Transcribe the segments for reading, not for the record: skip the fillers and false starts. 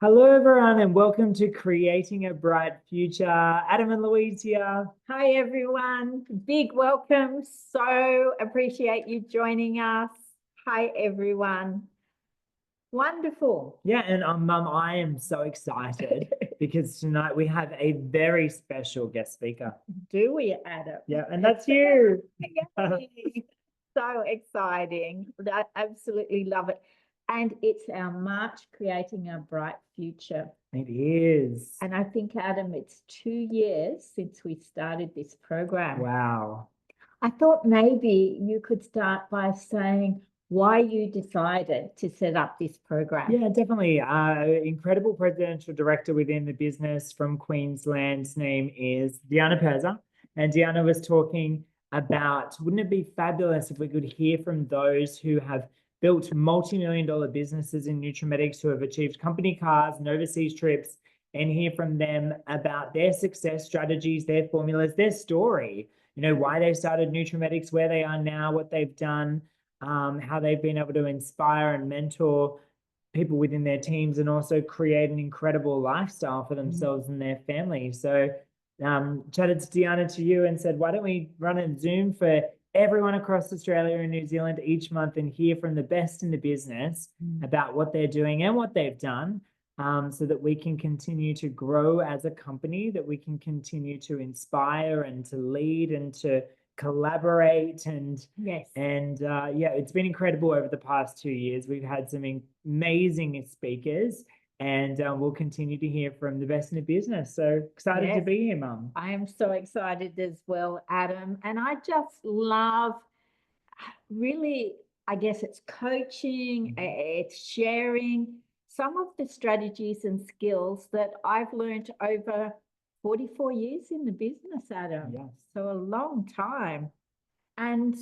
Hello, everyone, and welcome to Creating a Bright Future. Adam and Louise here. Hi, everyone. Big welcome. So appreciate you joining us. Hi, everyone. Wonderful. Yeah, and Mum, I am so excited because tonight we have a very special guest speaker. Do we, Adam? Yeah, and that's you. Yay. So exciting. I absolutely love it. And it's our March Creating a Bright Future. It is. And I think, Adam, it's 2 years since we started this program. Wow. I thought maybe you could start by saying why you decided to set up this program. Yeah, definitely. Incredible presidential director within the business from Queensland's name is Diana Perza. And Diana was talking about, wouldn't it be fabulous if we could hear from those who have built multi-million-dollar businesses in Nutrimetics, who have achieved company cars and overseas trips, and hear from them about their success strategies, their formulas, their story, why they started Nutrimetics, where they are now, what they've done, how they've been able to inspire and mentor people within their teams and also create an incredible lifestyle for themselves and their family. So chatted to Diana, to you, and said, why don't we run a Zoom for everyone across Australia and New Zealand each month and hear from the best in the business about what they're doing and what they've done, so that we can continue to grow as a company, that we can continue to inspire and to lead and to collaborate. And Yes. Yeah, it's been incredible over the past 2 years. We've had some amazing speakers, and we'll continue to hear from the best in the business. So excited to be here, Mum. I am so excited as well, Adam. And I just love, really, I guess it's coaching, it's sharing some of the strategies and skills that I've learned over 44 years in the business, Adam. Yes. So a long time. And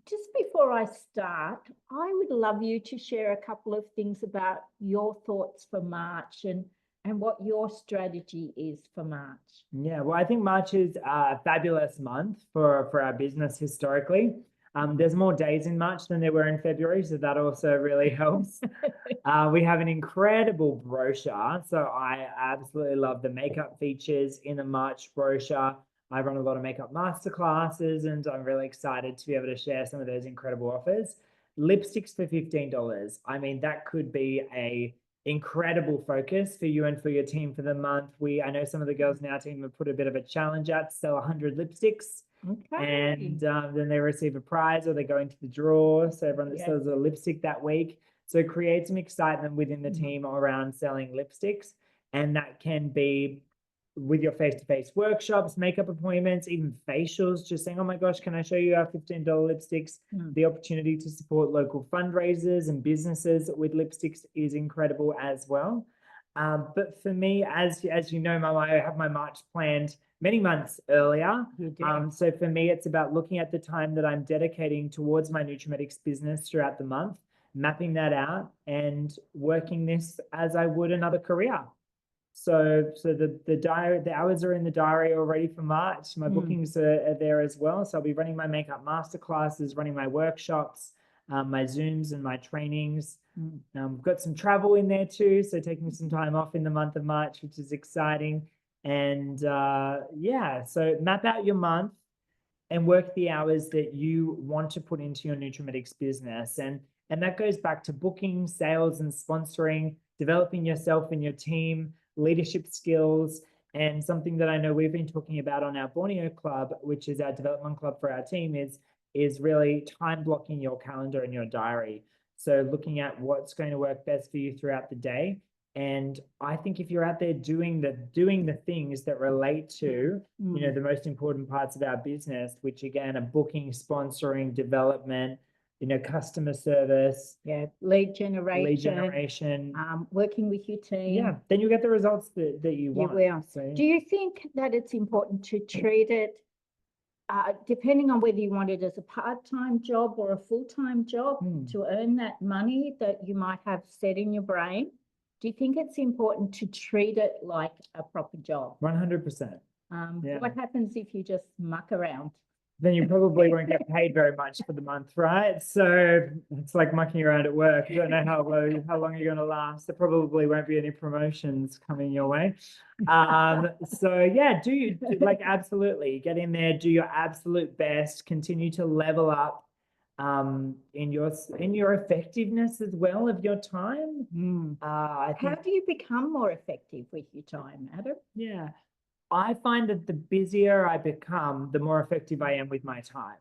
just before I start, I would love you to share a couple of things about your thoughts for March and what your strategy is for March. Yeah, well, I think March is a fabulous month for our business historically. There's more days in March than there were in February, so that also really helps. We have an incredible brochure, so I absolutely love the makeup features in the March brochure. I run a lot of makeup masterclasses, and I'm really excited to be able to share some of those incredible offers. Lipsticks for $15. I mean, that could be a incredible focus for you and for your team for the month. I know some of the girls in our team have put a bit of a challenge out to sell 100 lipsticks. Okay. And then they receive a prize or they go into the draw. So everyone that sells a lipstick that week. So create some excitement within the team around selling lipsticks. And that can be with your face-to-face workshops, makeup appointments, even facials, just saying, oh my gosh, can I show you our $15 lipsticks? The opportunity to support local fundraisers and businesses with lipsticks is incredible as well. But for me, as you know, Mum, I have my March planned many months earlier. So for me, it's about looking at the time that I'm dedicating towards my Nutrimetics business throughout the month, mapping that out and working this as I would another career. So the hours are in the diary already for March. My bookings are there as well. So I'll be running my makeup masterclasses, running my workshops, my Zooms and my trainings. We've got some travel in there too. So taking some time off in the month of March, which is exciting. And yeah, so map out your month and work the hours that you want to put into your Nutrimetics business. And that goes back to booking, sales and sponsoring, developing yourself and your team, leadership skills, and something that I know we've been talking about on our Borneo Club, which is our development club for our team, is really time blocking your calendar and your diary. So looking at what's going to work best for you throughout the day. And I think if you're out there doing the things that relate to, the most important parts of our business, which again are booking, sponsoring, development, customer service, lead generation, working with your team. Then you get the results that you want. So, do you think that it's important to treat it, depending on whether you want it as a part-time job or a full-time job, to earn that money that you might have set in your brain? Do you think it's important to treat it like a proper job? 100%. What happens if you just muck around? then you probably won't get paid very much for the month, right? So it's like mucking around at work. You don't know how long you're going to last. There probably won't be any promotions coming your way. So yeah, like absolutely get in there, do your absolute best, continue to level up in your effectiveness as well of your time. I How think do you become more effective with your time, Adam? yeah. I find that the busier I become, the more effective I am with my time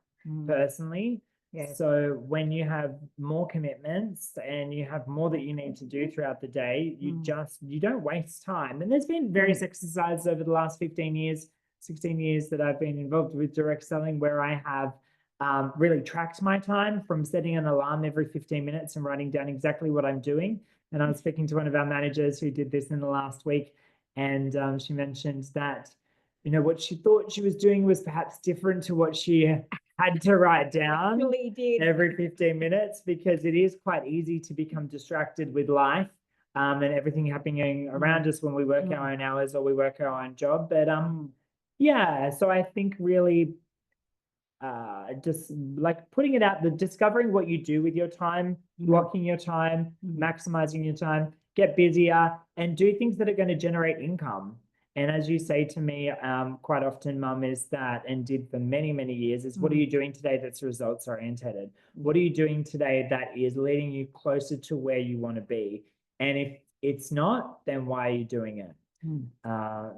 personally. Yes. So when you have more commitments and you have more that you need to do throughout the day, you don't waste time. And there's been various exercises over the last 15 years, 16 years that I've been involved with direct selling where I have really tracked my time from setting an alarm every 15 minutes and writing down exactly what I'm doing. And I was speaking to one of our managers who did this in the last week. And she mentioned that, what she thought she was doing was perhaps different to what she had to write down every 15 minutes, because it is quite easy to become distracted with life and everything happening around us when we work our own hours or we work our own job. But yeah, so I think really just like putting it out, discovering what you do with your time, blocking your time, maximizing your time, get busier and do things that are going to generate income. And as you say to me, quite often, Mum, is that, and did for many, many years, is what are you doing today that's results oriented? What are you doing today that is leading you closer to where you want to be? And if it's not, then why are you doing it?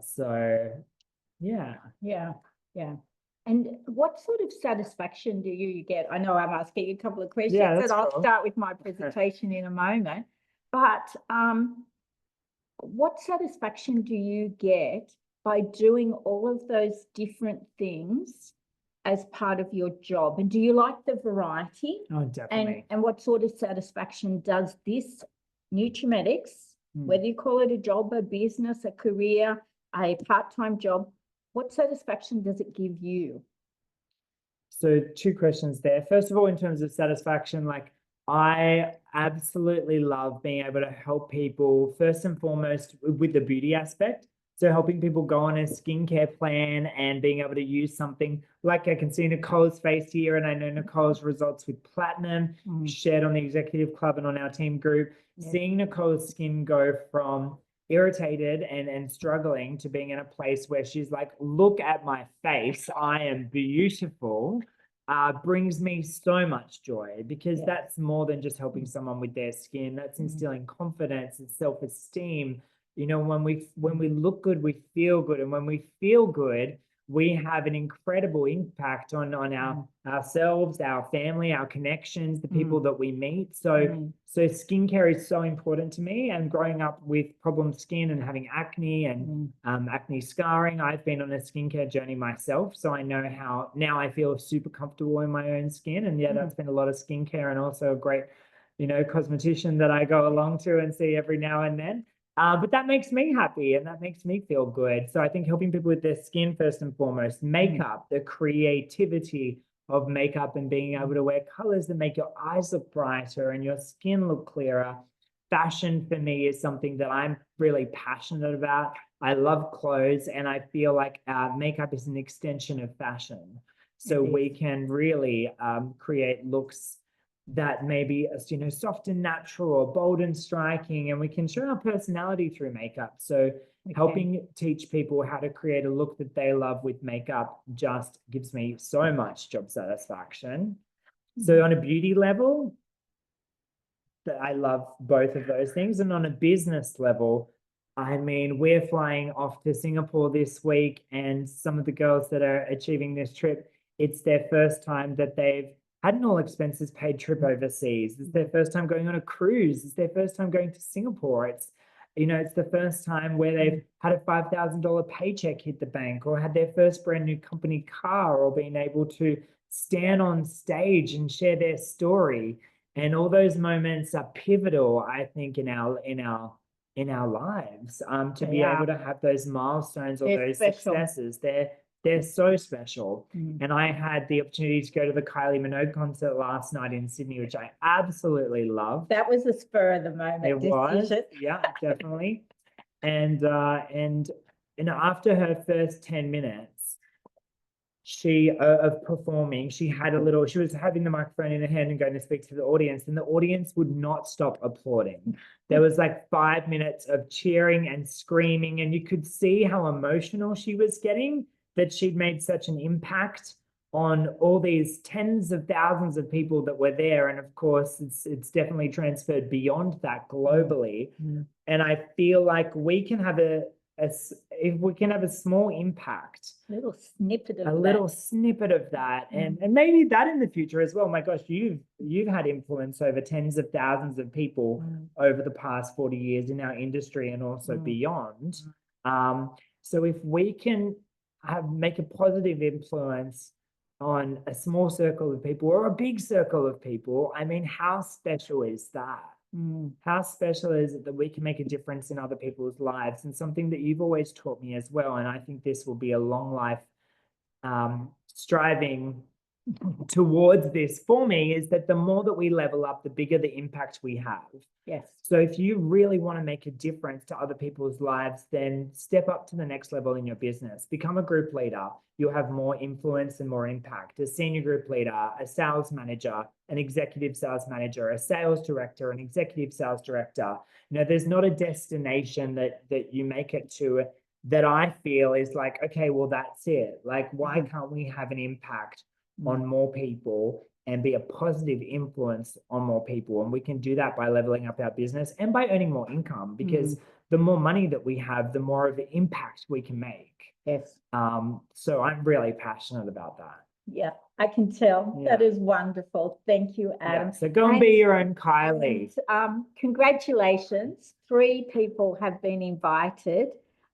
So yeah. Yeah. And what sort of satisfaction do you get? I know I'm asking a couple of questions, Yeah, and I'll cool. start with my presentation in a moment. But what satisfaction do you get by doing all of those different things as part of your job? And do you like the variety? Oh, definitely. And what sort of satisfaction does this Nutrimedics, whether you call it a job, a business, a career, a part-time job, what satisfaction does it give you? So 2 questions there. First of all, in terms of satisfaction, like I absolutely love being able to help people first and foremost with the beauty aspect. So helping people go on a skincare plan and being able to use something like I can see Nicole's face here, and I know Nicole's results with platinum shared on the executive club and on our team group. Seeing Nicole's skin go from irritated and struggling to being in a place where she's like, look at my face, I am beautiful, brings me so much joy, because that's more than just helping someone with their skin. That's instilling confidence and self-esteem. When we look good, we feel good. And when we feel good, we have an incredible impact on ourselves, our family, our connections, the people that we meet. So skincare is so important to me. And growing up with problem skin and having acne and acne scarring, I've been on a skincare journey myself. So I know how now I feel super comfortable in my own skin. And yeah, that's been a lot of skincare and also a great, cosmetician that I go along to and see every now and then. But that makes me happy and that makes me feel good. So I think helping people with their skin first and foremost, makeup, the creativity of makeup and being able to wear colors that make your eyes look brighter and your skin look clearer. Fashion for me is something that I'm really passionate about. I love clothes and I feel like makeup is an extension of fashion. So we can really create looks that may be soft and natural or bold and striking, and we can show our personality through makeup. So helping teach people how to create a look that they love with makeup just gives me so much job satisfaction. So on a beauty level, that I love both of those things. And on a business level, I mean, we're flying off to Singapore this week, and some of the girls that are achieving this trip, it's their first time that they've had an all expenses paid trip overseas. It's their first time going on a cruise. It's their first time going to Singapore. It's the first time where they've had a $5,000 paycheck hit the bank, or had their first brand new company car, or been able to stand on stage and share their story. And all those moments are pivotal, I think, in our lives, to be able to have those milestones or those successes. They're so special. And I had the opportunity to go to the Kylie Minogue concert last night in Sydney, which I absolutely loved. That was a spur of the moment decision. Yeah, definitely. And after her first 10 minutes, of performing, she was having the microphone in her hand and going to speak to the audience, and the audience would not stop applauding. There was like 5 minutes of cheering and screaming, and you could see how emotional she was getting, that she'd made such an impact on all these tens of thousands of people that were there. And of course, it's definitely transferred beyond that globally. And I feel like we can have if we can have a small impact, little snippet of a that. little snippet of that, and maybe that in the future as well. My gosh, you've had influence over tens of thousands of people over the past 40 years in our industry and also beyond. So if we can make a positive influence on a small circle of people or a big circle of people, I mean, how special is that? How special is it that we can make a difference in other people's lives? And something that you've always taught me as well, and I think this will be a long life striving towards this for me, is that the more that we level up, the bigger the impact we have. Yes. So if you really want to make a difference to other people's lives, then step up to the next level in your business. Become a group leader. You'll have more influence and more impact. A senior group leader, a sales manager, an executive sales manager, a sales director, an executive sales director. You know, there's not a destination that you make it to that I feel is like, okay, well, that's it. Like, why can't we have an impact on more people and be a positive influence on more people? And we can do that by leveling up our business and by earning more income, because the more money that we have, the more of an impact we can make. Yes. So I'm really passionate about that. Yeah, I can tell. That is wonderful. Thank you, Adam. So go and be your own Kylie. Congratulations. 3 people have been invited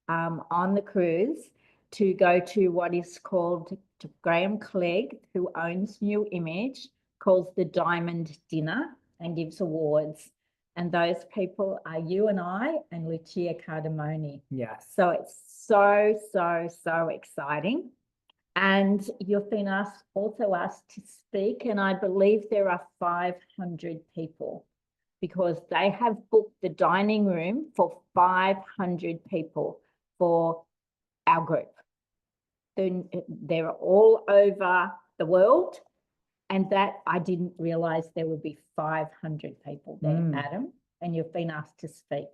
on the cruise to go to what is called, Graham Clegg, who owns New Image, calls the Diamond Dinner and gives awards. And those people are you and I and Lucia Cardamone. Yes. So it's so exciting. And you've been also asked to speak, and I believe there are 500 people, because they have booked the dining room for 500 people for our group. They're all over the world, and that I didn't realize there would be 500 people there, Adam, and you've been asked to speak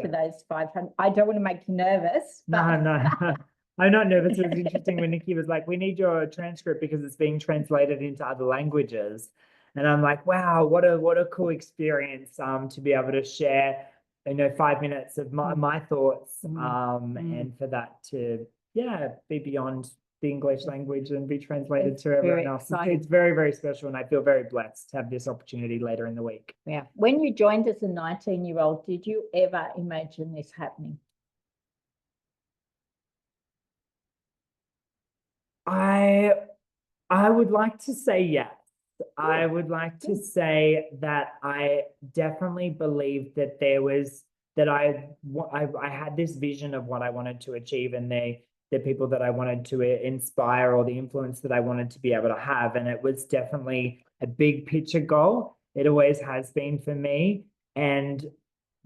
to those 500. I don't want to make you nervous. But... No. I'm not nervous. It was interesting when Nikki was like, we need your transcript because it's being translated into other languages. And I'm like, wow, what a cool experience to be able to share, 5 minutes of my thoughts and for that to, be beyond the English language and be translated to everyone else. It's very, very special. And I feel very blessed to have this opportunity later in the week. Yeah. When you joined as a 19-year-old, did you ever imagine this happening? I would like to say yes. I would like to say that I definitely believed that I had this vision of what I wanted to achieve, and the people that I wanted to inspire, or the influence that I wanted to be able to have. And it was definitely a big picture goal. It always has been for me. And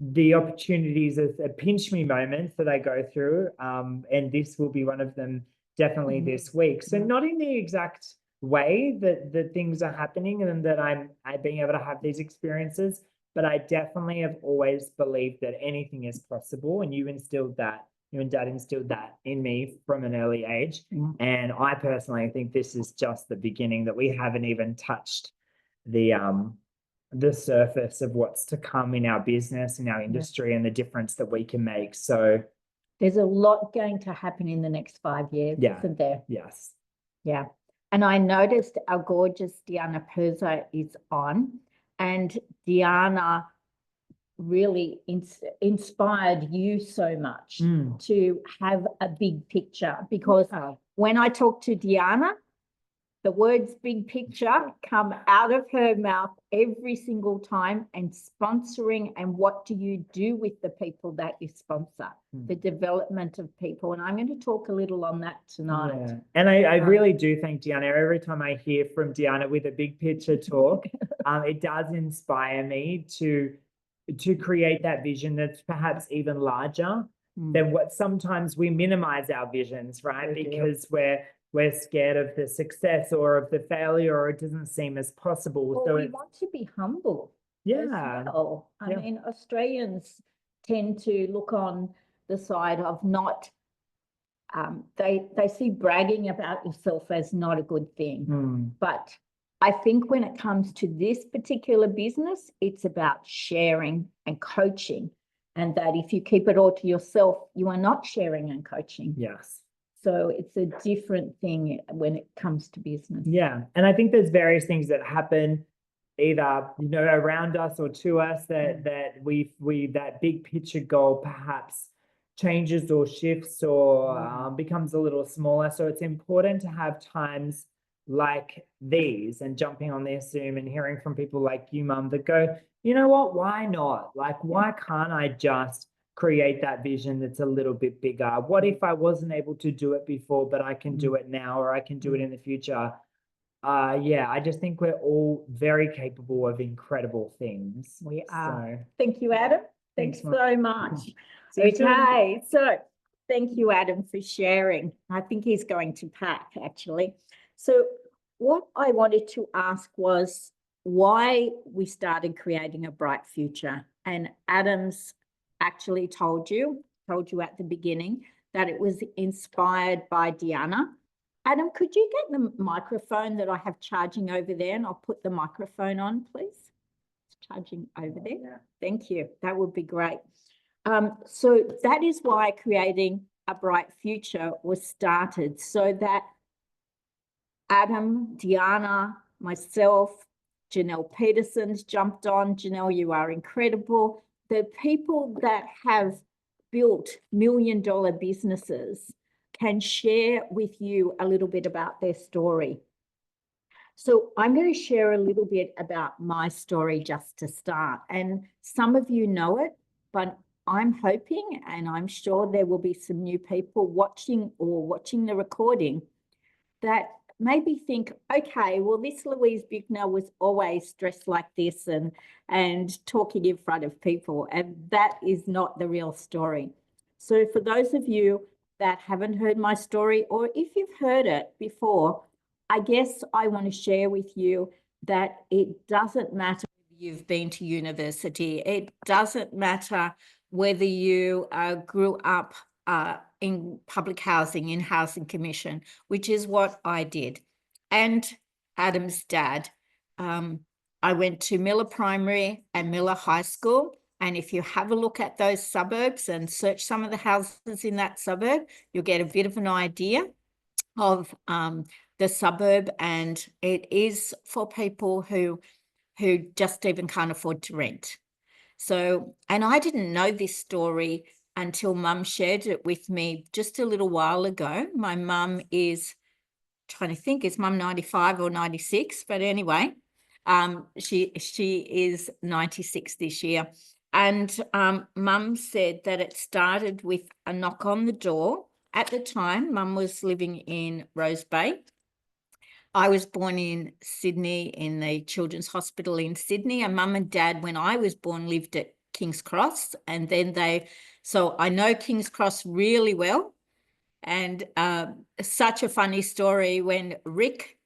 the opportunities are pinch me moments that I go through. And this will be one of them definitely this week. So not in the exact way that things are happening and that I'm being able to have these experiences, but I definitely have always believed that anything is possible. And you and Dad instilled that in me from an early age. And I personally think this is just the beginning, that we haven't even touched the surface of what's to come in our business, in our industry, and the difference that we can make. So there's a lot going to happen in the next 5 years, isn't there? Yes. Yeah. And I noticed our gorgeous Diana Perza is on, and Diana really inspired you so much to have a big picture, because when I talk to Diana, the words big picture come out of her mouth every single time, and sponsoring, and what do you do with the people that you sponsor, the development of people. And I'm going to talk a little on that tonight. Yeah. And I really do thank Diana. Every time I hear from Diana with a big picture talk, it does inspire me to create that vision that's perhaps even larger than what sometimes we minimize our visions, right? Because we're we're scared of the success or of the failure, or it doesn't seem as possible. Well, So we it's, want to be humble as yeah, well. I yeah. mean, Australians tend to look on the side of not, they see bragging about yourself as not a good thing. Mm. But I think when it comes to this particular business, it's about sharing and coaching. And that if you keep it all to yourself, you are not sharing and coaching. Yes. So it's a different thing when it comes to business. Yeah. And I think there's various things that happen either, around us or to us that that big picture goal perhaps changes or shifts or becomes a little smaller. So it's important to have times like these and jumping on this Zoom and hearing from people like you, Mum, that go, you know what, why not? Like, why can't I just create that vision that's a little bit bigger? What if I wasn't able to do it before, but I can do it now, or I can do it in the future? Yeah, I just think we're all very capable of incredible things. We are. So, Thank you, Adam. Thanks, Thanks so much. See you soon. Okay, so thank you, Adam, for sharing. I think he's going to pack, actually. So what I wanted to ask was why we started creating a bright future. And Adam's actually told you at the beginning that it was inspired by Diana. Adam, could you get the microphone that I have charging over there, and I'll put the microphone on, please? It's charging over there. Yeah. Thank you. That would be great. So that is why creating a bright future was started, so that Adam, Diana, myself, Janelle Peterson's jumped on. Janelle, you are incredible. The people that have built million-dollar businesses can share with you a little bit about their story. So I'm going to share a little bit about my story just to start. And some of you know it, but I'm hoping and I'm sure there will be some new people watching the recording that maybe think, okay, well, this Louise Buechner was always dressed like this and talking in front of people, and that is not the real story. So for those of you that haven't heard my story, or if you've heard it before, I guess I want to share with you that it doesn't matter whether you've been to university, it doesn't matter whether you grew up in public housing, in Housing Commission, which is what I did. And Adam's dad. I went to Miller Primary and Miller High School. And if you have a look at those suburbs and search some of the houses in that suburb, you'll get a bit of an idea of the suburb. And it is for people who just even can't afford to rent. So, and I didn't know this story until Mum shared it with me just a little while ago. My mum is, trying to think, is Mum 95 or 96? But anyway, she is 96 this year. And Mum said that it started with a knock on the door. At the time, Mum was living in Rose Bay. I was born in Sydney, in the Children's Hospital in Sydney, and Mum and Dad, when I was born, lived at King's Cross. And then so I know King's Cross really well. And such a funny story, when Rick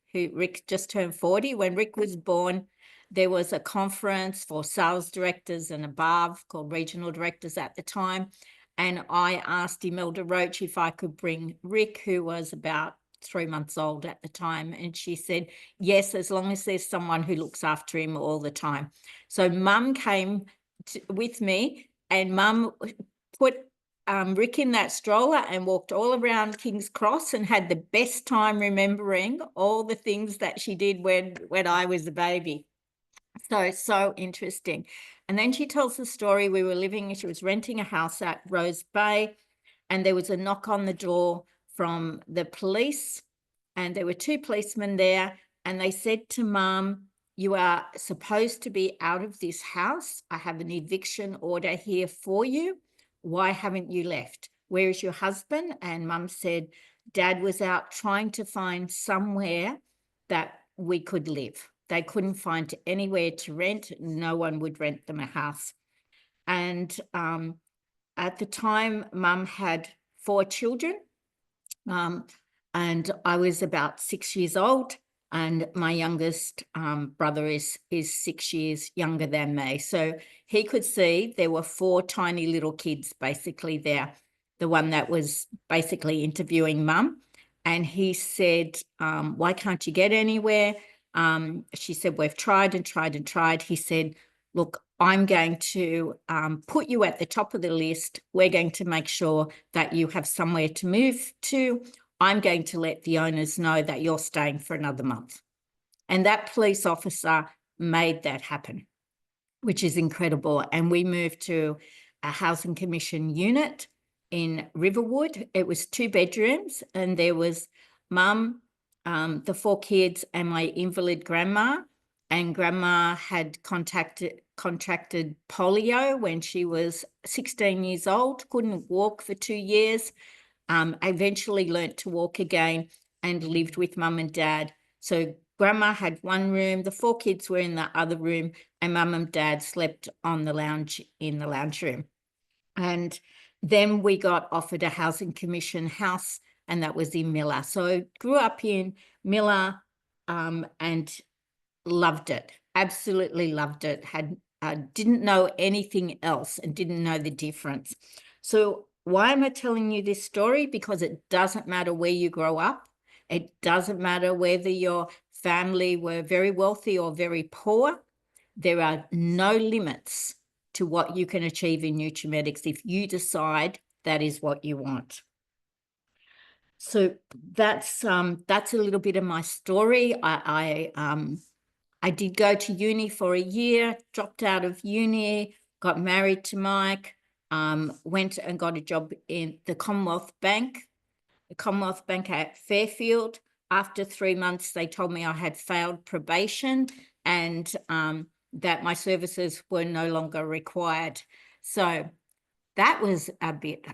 just turned 40, when Rick was born, there was a conference for sales directors and above, called regional directors at the time. And I asked Imelda Roach if I could bring Rick, who was about 3 months old at the time. And she said, yes, as long as there's someone who looks after him all the time. So Mum came with me, and Mum put Rick in that stroller and walked all around King's Cross and had the best time remembering all the things that she did when I was a baby. So interesting. And then she tells the story, she was renting a house at Rose Bay, and there was a knock on the door from the police, and there were 2 policemen there, and they said to Mum, you are supposed to be out of this house. I have an eviction order here for you. Why haven't you left? Where is your husband? And Mum said, Dad was out trying to find somewhere that we could live. They couldn't find anywhere to rent. No one would rent them a house. And at the time, Mum had 4 children. and I was about 6 years old, and my youngest brother is 6 years younger than me. So he could see there were 4 tiny little kids basically there, the one that was basically interviewing mum. And he said, why can't you get anywhere? She said, we've tried and tried and tried. He said, look, I'm going to put you at the top of the list. We're going to make sure that you have somewhere to move to. I'm going to let the owners know that you're staying for another month. And that police officer made that happen, which is incredible. And we moved to a housing commission unit in Riverwood. It was 2 bedrooms, and there was mum, the 4 kids, and my invalid grandma. And grandma had contracted polio when she was 16 years old, couldn't walk for 2 years, eventually learnt to walk again and lived with mum and dad. So grandma had one room, the 4 kids were in the other room, and mum and dad slept on the lounge in the lounge room. And then we got offered a housing commission house, and that was in Miller. So grew up in Miller and loved it, absolutely loved it. Didn't know anything else and didn't know the difference. So why am I telling you this story? Because it doesn't matter where you grow up. It doesn't matter whether your family were very wealthy or very poor. There are no limits to what you can achieve in Nutrimedics if you decide that is what you want. So that's a little bit of my story. I did go to uni for a year, dropped out of uni, got married to Mike, went and got a job in the Commonwealth Bank at Fairfield. After 3 months, they told me I had failed probation and that my services were no longer required. So that was a bit,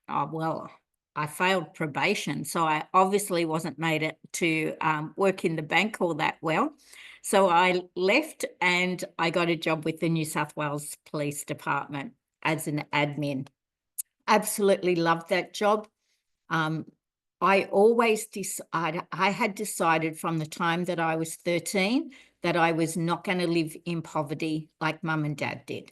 well, I failed probation, so I obviously wasn't made it to work in the bank all that well. So I left and I got a job with the New South Wales Police Department as an admin. Absolutely loved that job. I had decided from the time that I was 13 that I was not going to live in poverty like mum and dad did.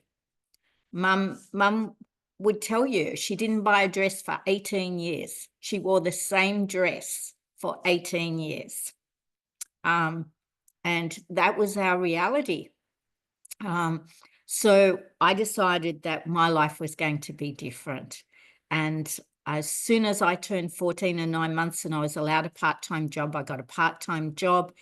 Mum would tell you she didn't buy a dress for 18 years. She wore the same dress for 18 years. And that was our reality. So I decided that my life was going to be different. And as soon as I turned 14 and 9 months and I was allowed a part-time job, I got a part-time job,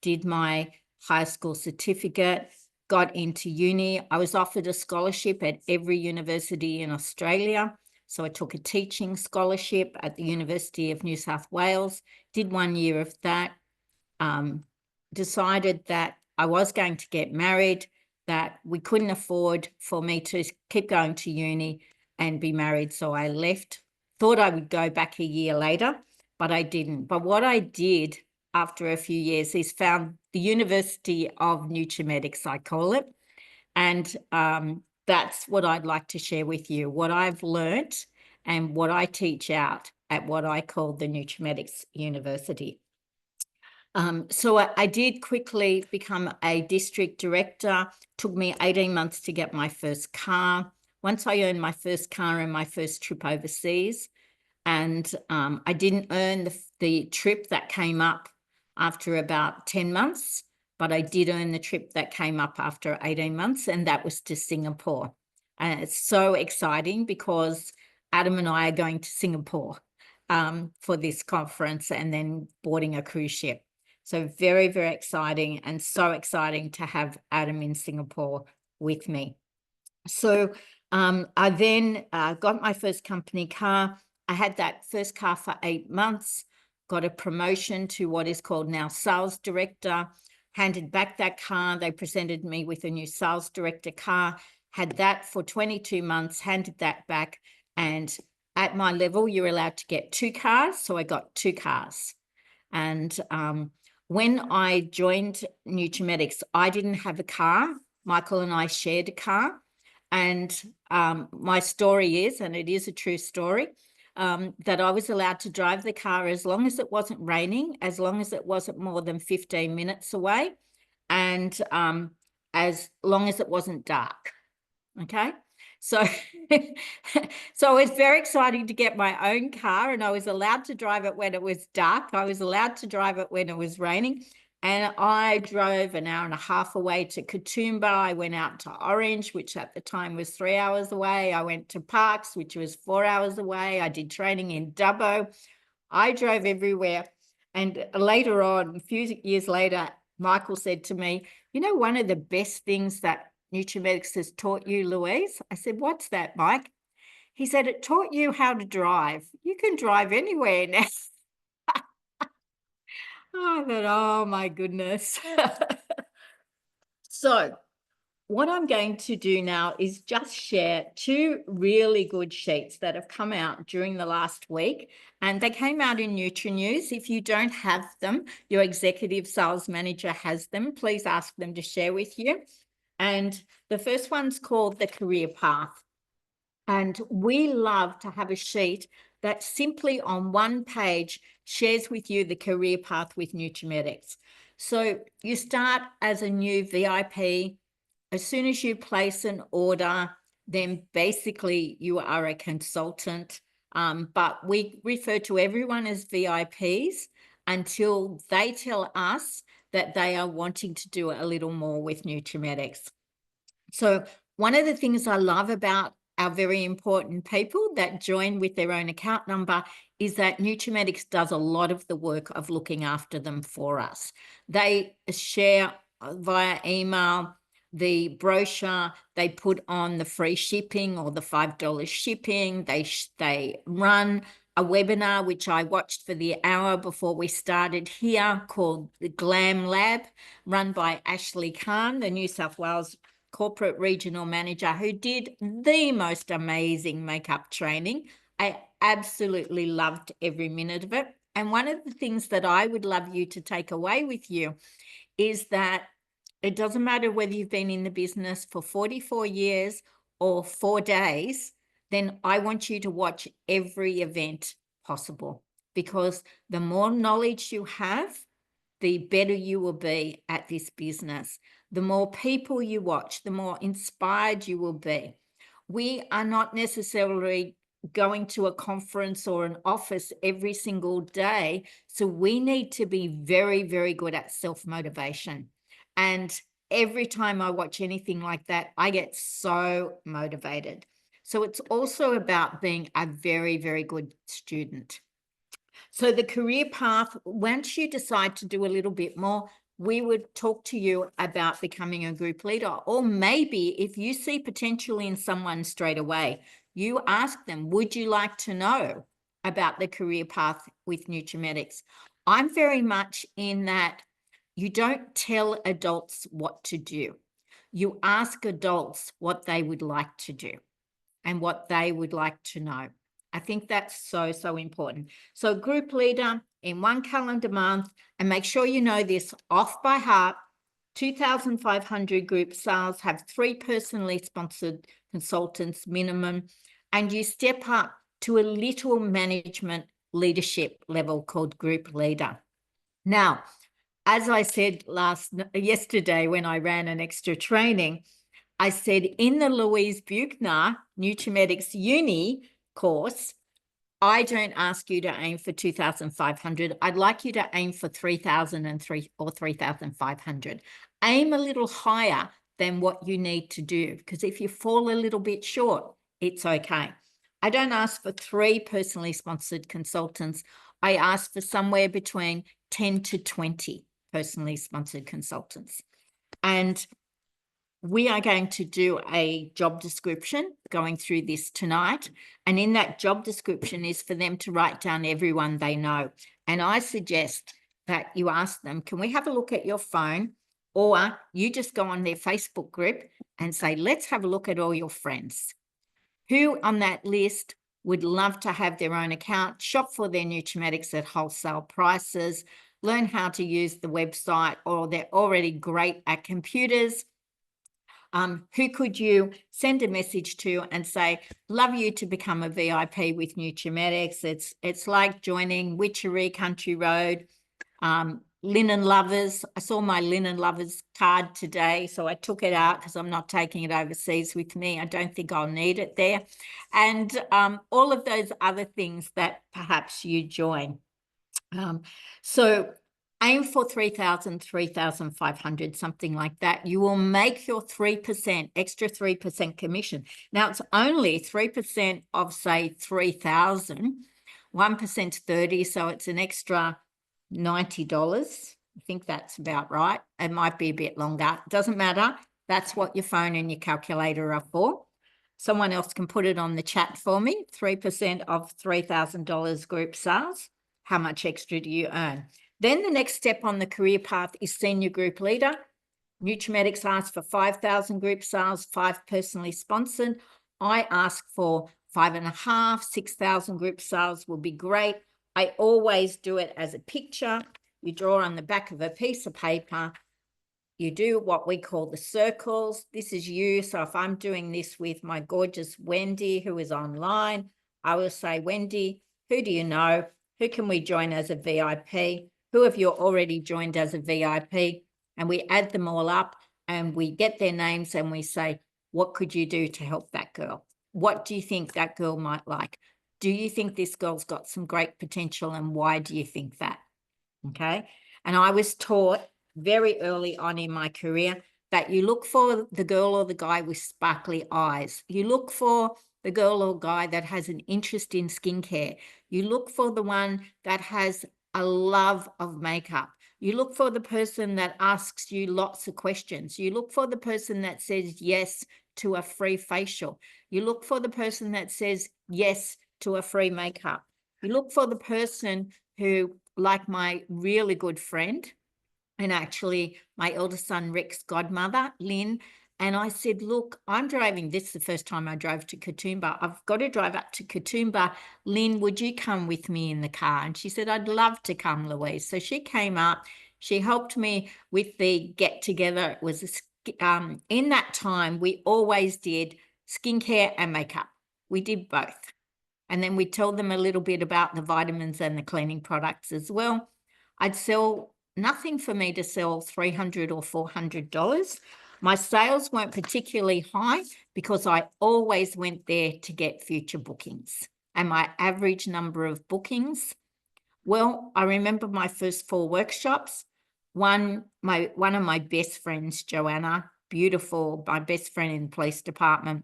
did my high school certificate, got into uni. I was offered a scholarship at every university in Australia. So I took a teaching scholarship at the University of New South Wales, did 1 year of that, decided that I was going to get married, that we couldn't afford for me to keep going to uni and be married. So I left, thought I would go back a year later, but I didn't. But what I did after a few years is found the University of Nutrimedics, I call it. And that's what I'd like to share with you, what I've learnt and what I teach out at what I call the Nutrimedics University. So I did quickly become a district director. Took me 18 months to get my first car. Once I earned my first car and my first trip overseas, and I didn't earn the trip that came up after about 10 months, but I did earn the trip that came up after 18 months, and that was to Singapore. And it's so exciting because Adam and I are going to Singapore for this conference and then boarding a cruise ship. So very, very exciting, and so exciting to have Adam in Singapore with me. So I then got my first company car. I had that first car for 8 months, got a promotion to what is called now sales director, handed back that car. They presented me with a new sales director car, had that for 22 months, handed that back. And at my level, you're allowed to get 2 cars. So I got 2 cars. And when I joined Nutrimedics, I didn't have a car. Michael and I shared a car. And my story is, and it is a true story, that I was allowed to drive the car as long as it wasn't raining, as long as it wasn't more than 15 minutes away, and as long as it wasn't dark. Okay. So, so it was very exciting to get my own car, and I was allowed to drive it when it was dark. I was allowed to drive it when it was raining. And I drove an hour and a half away to Katoomba. I went out to Orange, which at the time was 3 hours away. I went to Parks, which was 4 hours away. I did training in Dubbo. I drove everywhere. And later on, a few years later, Michael said to me, you know, one of the best things that Nutrimedics has taught you, Louise? I said, what's that, Mike? He said, it taught you how to drive. You can drive anywhere now. I thought, oh my goodness. So what I'm going to do now is just share 2 really good sheets that have come out during the last week, and they came out in Nutri-News. If you don't have them, your executive sales manager has them. Please ask them to share with you. And the first one's called the career path. And we love to have a sheet that simply on one page shares with you the career path with Nutrimedics. So you start as a new VIP. As soon as you place an order, then basically you are a consultant. But we refer to everyone as VIPs until they tell us that they are wanting to do a little more with Nutrimedics. So one of the things I love about our very important people that join with their own account number is that Nutrimedics does a lot of the work of looking after them for us. They share via email the brochure, they put on the free shipping or the $5 shipping, they run a webinar, which I watched for the hour before we started here, called the Glam Lab, run by Ashley Khan, the New South Wales corporate regional manager, who did the most amazing makeup training. I absolutely loved every minute of it. And one of the things that I would love you to take away with you is that it doesn't matter whether you've been in the business for 44 years or 4 days, then I want you to watch every event possible, because the more knowledge you have, the better you will be at this business. The more people you watch, the more inspired you will be. We are not necessarily going to a conference or an office every single day, so we need to be very, very good at self-motivation. And every time I watch anything like that, I get so motivated. So it's also about being a very, very good student. So the career path, once you decide to do a little bit more, we would talk to you about becoming a group leader. Or maybe if you see potential in someone straight away, you ask them, would you like to know about the career path with Nutrimedics? I'm very much in that you don't tell adults what to do. You ask adults what they would like to do and what they would like to know. I think that's so, so important. So group leader in 1 calendar month, and make sure you know this off by heart, 2,500 group sales have 3 personally sponsored consultants minimum, and you step up to a little management leadership level called group leader. Now, as I said yesterday when I ran an extra training, I said in the Louise Buechner Nutrimedics Uni course, I don't ask you to aim for 2,500. I'd like you to aim for 3,003 or 3,500. Aim a little higher than what you need to do, because if you fall a little bit short, it's okay. I don't ask for 3 personally sponsored consultants. I ask for somewhere between 10 to 20 personally sponsored consultants. And we are going to do a job description going through this tonight. And in that job description is for them to write down everyone they know. And I suggest that you ask them, can we have a look at your phone? Or you just go on their Facebook group and say, let's have a look at all your friends. Who on that list would love to have their own account, shop for their Nutrimedics at wholesale prices, learn how to use the website, or they're already great at computers? who could you send a message to and say, love you to become a VIP with Nutrimedics. It's like joining Witchery Country Road, Linen Lovers. I saw my Linen Lovers card today, so I took it out because I'm not taking it overseas with me. I don't think I'll need it there. And all of those other things that perhaps you join. So aim for 3,000, 3,500, something like that. You will make your 3%, extra 3% commission. Now, it's only 3% of, say, 3,000, 1% 30, so it's an extra $90. I think that's about right. It might be a bit longer. Doesn't matter. That's what your phone and your calculator are for. Someone else can put it on the chat for me. 3% of $3,000 group sales. How much extra do you earn? Then the next step on the career path is senior group leader. Nutrimedics asks for 5,000 group sales, 5 personally sponsored. I ask for 5.5, 6,000 group sales will be great. I always do it as a picture. You draw on the back of a piece of paper. You do what we call the circles. This is you. So if I'm doing this with my gorgeous Wendy, who is online, I will say, Wendy, who do you know? Who can we join as a VIP? Who have you already joined as a VIP? And we add them all up and we get their names and we say, what could you do to help that girl? What do you think that girl might like? Do you think this girl's got some great potential, and why do you think that? Okay. And I was taught very early on in my career that you look for the girl or the guy with sparkly eyes. You look for the girl or guy that has an interest in skincare. You look for the one that has a love of makeup. You look for the person that asks you lots of questions. You look for the person that says yes to a free facial. You look for the person that says yes to a free makeup. You look for the person who, like my really good friend, and actually my eldest son Rick's godmother, Lynn, and I said, look, I'm driving, this is the first time I drove to Katoomba. I've got to drive up to Katoomba. Lynn, would you come with me in the car? And she said, I'd love to come, Louise. So she came up. She helped me with the get together. It was in that time, we always did skincare and makeup. We did both. And then we tell them a little bit about the vitamins and the cleaning products as well. I'd sell nothing for me to sell $300 or $400. My sales weren't particularly high because I always went there to get future bookings. And my average number of bookings, well, I remember my first 4 workshops. One of my best friends, Joanna, beautiful, my best friend in the police department,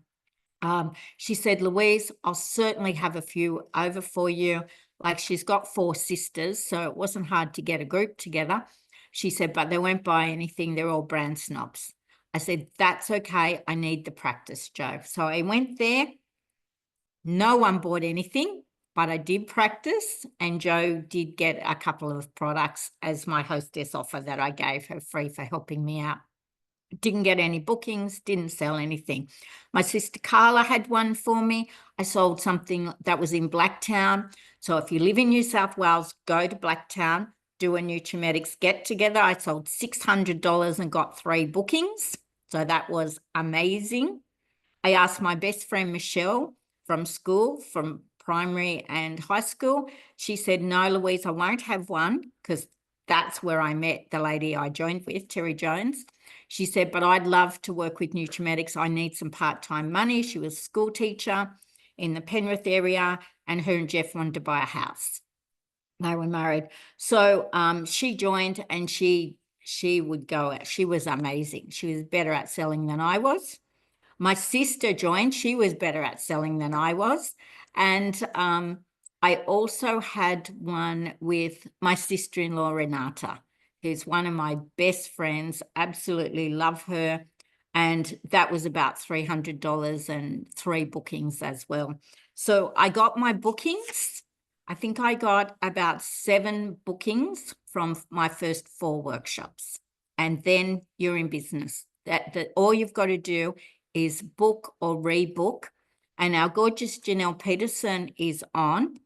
she said, Louise, I'll certainly have a few over for you. Like, she's got 4 sisters, so it wasn't hard to get a group together. She said, but they won't buy anything. They're all brand snobs. I said, that's okay. I need the practice, Joe. So I went there. No one bought anything, but I did practice, and Joe did get a couple of products as my hostess offer that I gave her free for helping me out. Didn't get any bookings, didn't sell anything. My sister Carla had one for me. I sold something that was in Blacktown. So if you live in New South Wales, go to Blacktown, do a Nutrimedics get together. I sold $600 and got 3 bookings. So that was amazing. I asked my best friend Michelle from school, from primary and high school. She said, no, Louise, I won't have one, because that's where I met the lady I joined with, Terry Jones. She said, but I'd love to work with Nutrimedics. I need some part-time money. She was a school teacher in the Penrith area, and her and Jeff wanted to buy a house. They were married. So she joined, and she would go. She was amazing. She was better at selling than I was. My sister joined. She was better at selling than I was. And I also had one with my sister-in-law, Renata, who's one of my best friends. Absolutely love her. And that was about $300 and 3 bookings as well. So I got my bookings. I think I got about 7 bookings from my first 4 workshops. And then you're in business. That all you've got to do is book or rebook. And our gorgeous Janelle Peterson is on.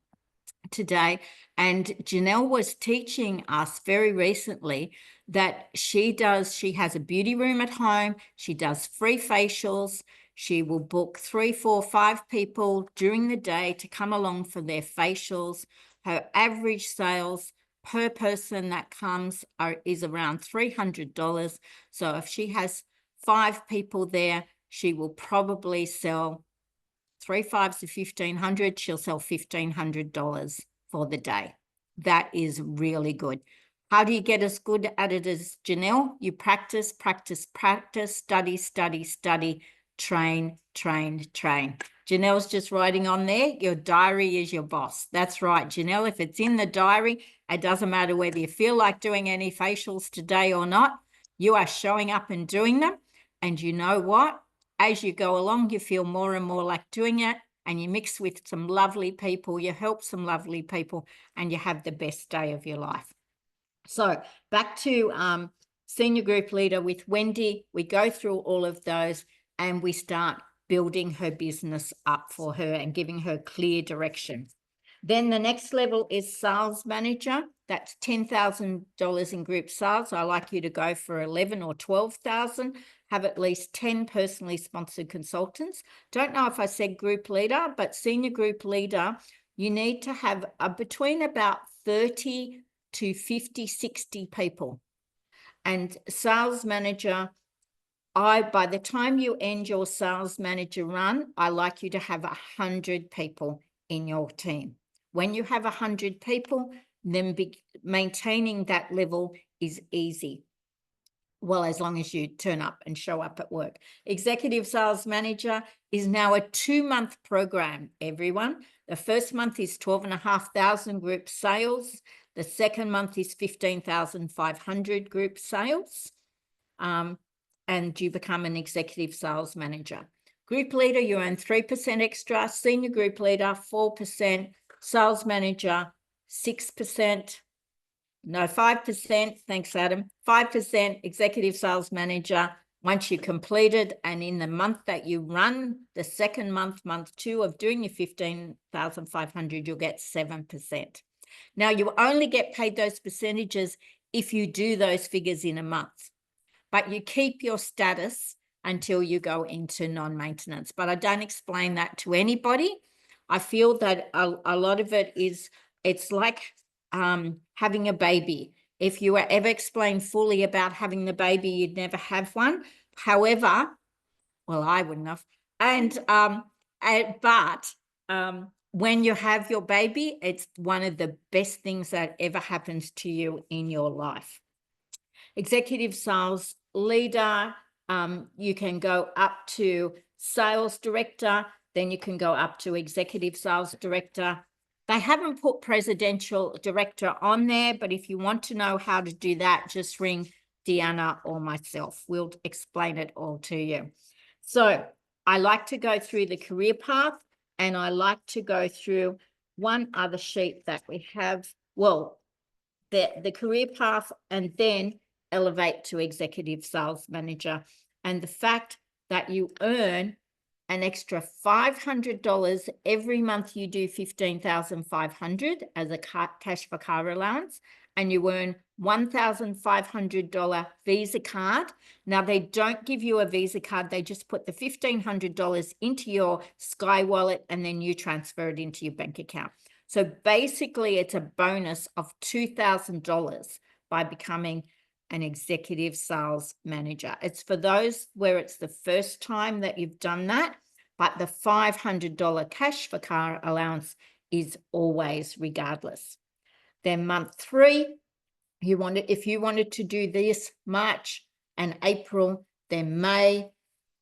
today, and Janelle was teaching us very recently that she has a beauty room at home. She does free facials. She will book 3, 4, 5 people during the day to come along for their facials. Her average sales per person that comes is around $300. So if she has 5 people there, she will probably sell 3 5s to $1,500. She'll sell $1,500 for the day. That is really good. How do you get as good at it as Janelle? You practice, practice, practice, study, study, study, train, train, train. Janelle's just writing on there, your diary is your boss. That's right, Janelle. If it's in the diary, it doesn't matter whether you feel like doing any facials today or not. You are showing up and doing them. And you know what? As you go along, you feel more and more like doing it, and you mix with some lovely people, you help some lovely people, and you have the best day of your life. So back to senior group leader with Wendy. We go through all of those and we start building her business up for her and giving her clear direction. Then the next level is sales manager. That's $10,000 in group sales. I like you to go for 11 or 12,000. Have at least 10 personally sponsored consultants. Don't know if I said group leader, but senior group leader, you need to have between about 30 to 50, 60 people. And sales manager, by the time you end your sales manager run, I like you to have 100 people in your team. When you have 100 people, then maintaining that level is easy. Well, as long as you turn up and show up at work. Executive Sales Manager is now a 2-month program, everyone. The first month is 12,500 group sales. The second month is 15,500 group sales. And you become an Executive Sales Manager. Group Leader, you earn 3% extra. Senior Group Leader, 4%. Sales Manager, 6%. No, 5%. Thanks, Adam. 5% Executive Sales Manager. Once you completed, and in the month that you run, the second month, month 2 of doing your 15,500, you'll get 7%. Now, you only get paid those percentages if you do those figures in a month, but you keep your status until you go into non-maintenance. But I don't explain that to anybody. I feel that a lot of it is, it's like having a baby. If you were ever explained fully about having the baby, you'd never have one. However, well, I wouldn't have. But when you have your baby, it's one of the best things that ever happens to you in your life. Executive Sales Leader, you can go up to Sales Director, then you can go up to Executive Sales Director. They haven't put Presidential Director on there, but if you want to know how to do that, just ring Deanna or myself. We'll explain it all to you. So I like to go through the career path, and I like to go through one other sheet that we have. Well, the career path, and then elevate to Executive Sales Manager. And the fact that you earn an extra $500 every month you do 15,500 as a cash for car allowance, and you earn $1,500 Visa card. Now, they don't give you a Visa card. They just put the $1,500 into your Sky wallet, and then you transfer it into your bank account. So basically, it's a bonus of $2,000 by becoming an Executive Sales Manager. It's for those where it's the first time that you've done that, but the $500 cash for car allowance is always regardless. Then month 3, if you wanted to do this March and April, then May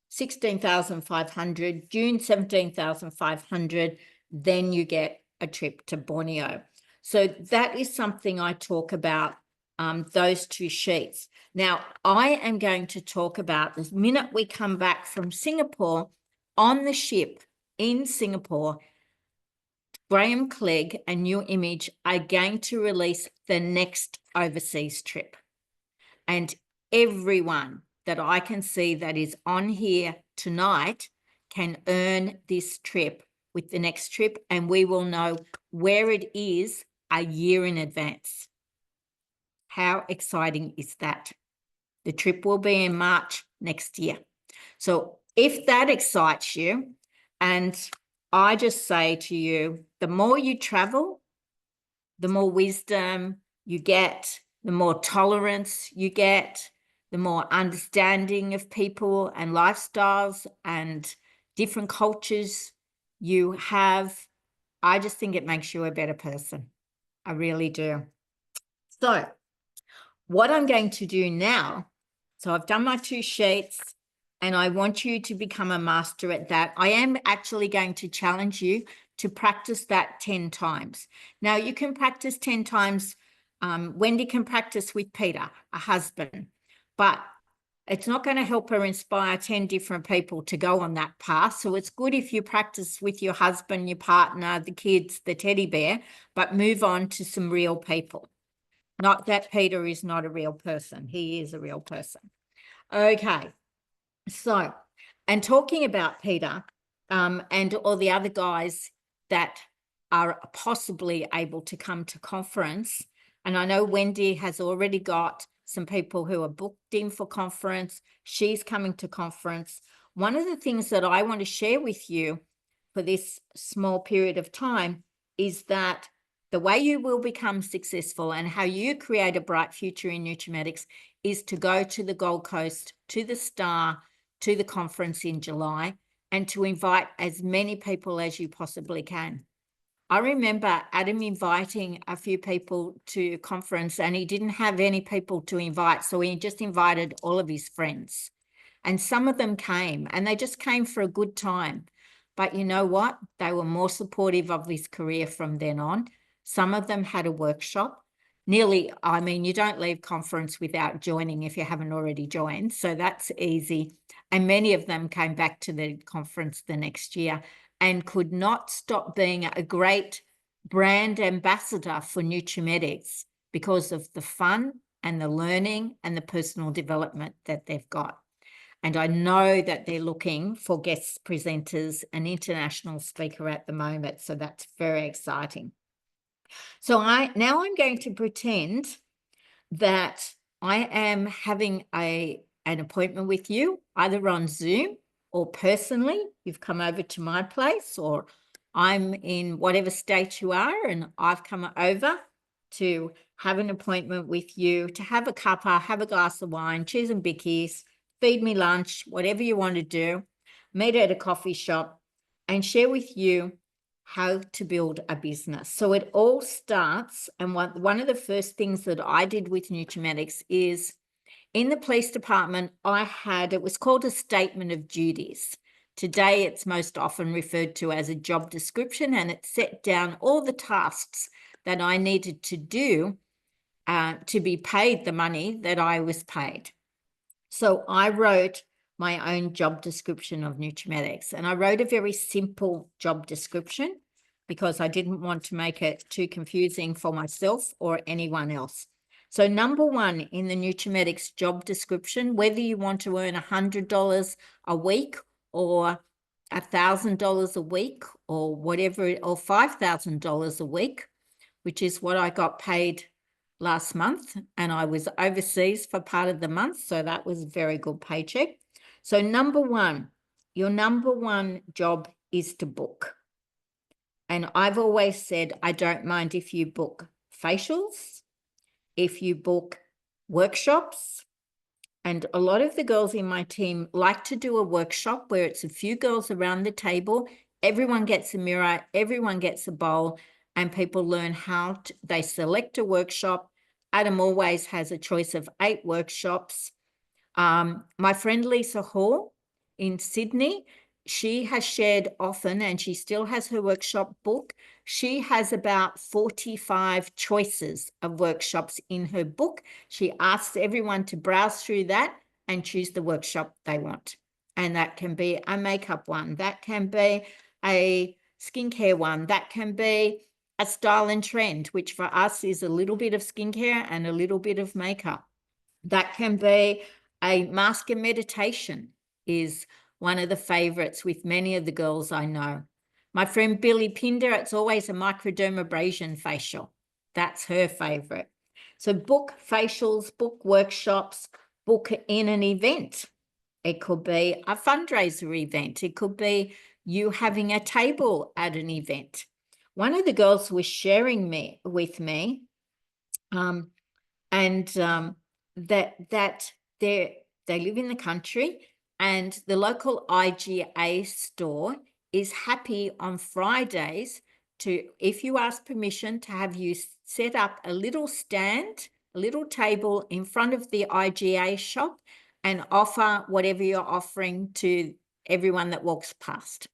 16,500, June 17,500, then you get a trip to Borneo. So that is something I talk about, those 2 sheets. Now, I am going to talk about the minute we come back from Singapore. On the ship in Singapore, Graham Clegg and New Image are going to release the next overseas trip. And everyone that I can see that is on here tonight can earn this trip with the next trip, and we will know where it is a year in advance. How exciting is that? The trip will be in March next year. So if that excites you, and I just say to you, the more you travel, the more wisdom you get, the more tolerance you get, the more understanding of people and lifestyles and different cultures you have. I just think it makes you a better person. I really do. So what I'm going to do now, so I've done my 2 sheets and I want you to become a master at that. I am actually going to challenge you to practice that 10 times. Now you can practice 10 times. Wendy can practice with Peter, a husband, but it's not going to help her inspire 10 different people to go on that path. So it's good if you practice with your husband, your partner, the kids, the teddy bear, but move on to some real people. Not that Peter is not a real person. He is a real person. Okay. So, and talking about Peter and all the other guys that are possibly able to come to conference, and I know Wendy has already got some people who are booked in for conference. She's coming to conference. One of the things that I want to share with you for this small period of time is that the way you will become successful and how you create a bright future in nutriomedics is to go to the Gold Coast, to the Star, to the conference in July, and to invite as many people as you possibly can. I remember Adam inviting a few people to conference and he didn't have any people to invite, so he just invited all of his friends. And some of them came and they just came for a good time. But you know what? They were more supportive of his career from then on. Some of them had a workshop. Nearly, I mean, you don't leave conference without joining if you haven't already joined. So that's easy. And many of them came back to the conference the next year and could not stop being a great brand ambassador for nutriomedics because of the fun and the learning and the personal development that they've got. And I know that they're looking for guest presenters, an international speaker at the moment. So that's very exciting. So now I'm going to pretend that I am having an appointment with you, either on Zoom or personally. You've come over to my place, or I'm in whatever state you are, and I've come over to have an appointment with you, to have a cuppa, have a glass of wine, cheese and bickies, feed me lunch, whatever you want to do, meet at a coffee shop and share with you how to build a business. So it all starts, and one of the first things that I did with nutriomedics is in the police department, it was called a statement of duties. Today, it's most often referred to as a job description, and it set down all the tasks that I needed to do to be paid the money that I was paid. So I wrote my own job description of nutriomedics, and I wrote a very simple job description because I didn't want to make it too confusing for myself or anyone else. So number 1 in the nutriomedics job description, whether you want to earn $100 a week or $1,000 a week or whatever, or $5,000 a week, which is what I got paid last month, and I was overseas for part of the month, so that was a very good paycheck. So number 1, your number 1 job is to book. And I've always said, I don't mind if you book facials, if you book workshops, and a lot of the girls in my team like to do a workshop where it's a few girls around the table, everyone gets a mirror, everyone gets a bowl, and people learn how they select a workshop. Adam always has a choice of 8 workshops. My friend Lisa Hall in Sydney, she has shared often, and she still has her workshop book. She has about 45 choices of workshops in her book. She asks everyone to browse through that and choose the workshop they want. And that can be a makeup one, that can be a skincare one, that can be a style and trend, which for us is a little bit of skincare and a little bit of makeup. That can be a mask and meditation is one of the favorites with many of the girls I know. My friend Billy Pinder, it's always a microdermabrasion facial. That's her favorite. So book facials, book workshops, book in an event. It could be a fundraiser event. It could be you having a table at an event. One of the girls was sharing with me, that they live in the country, and the local IGA store is happy on Fridays to, if you ask permission, to have you set up a little stand, a little table in front of the IGA shop and offer whatever you're offering to everyone that walks past.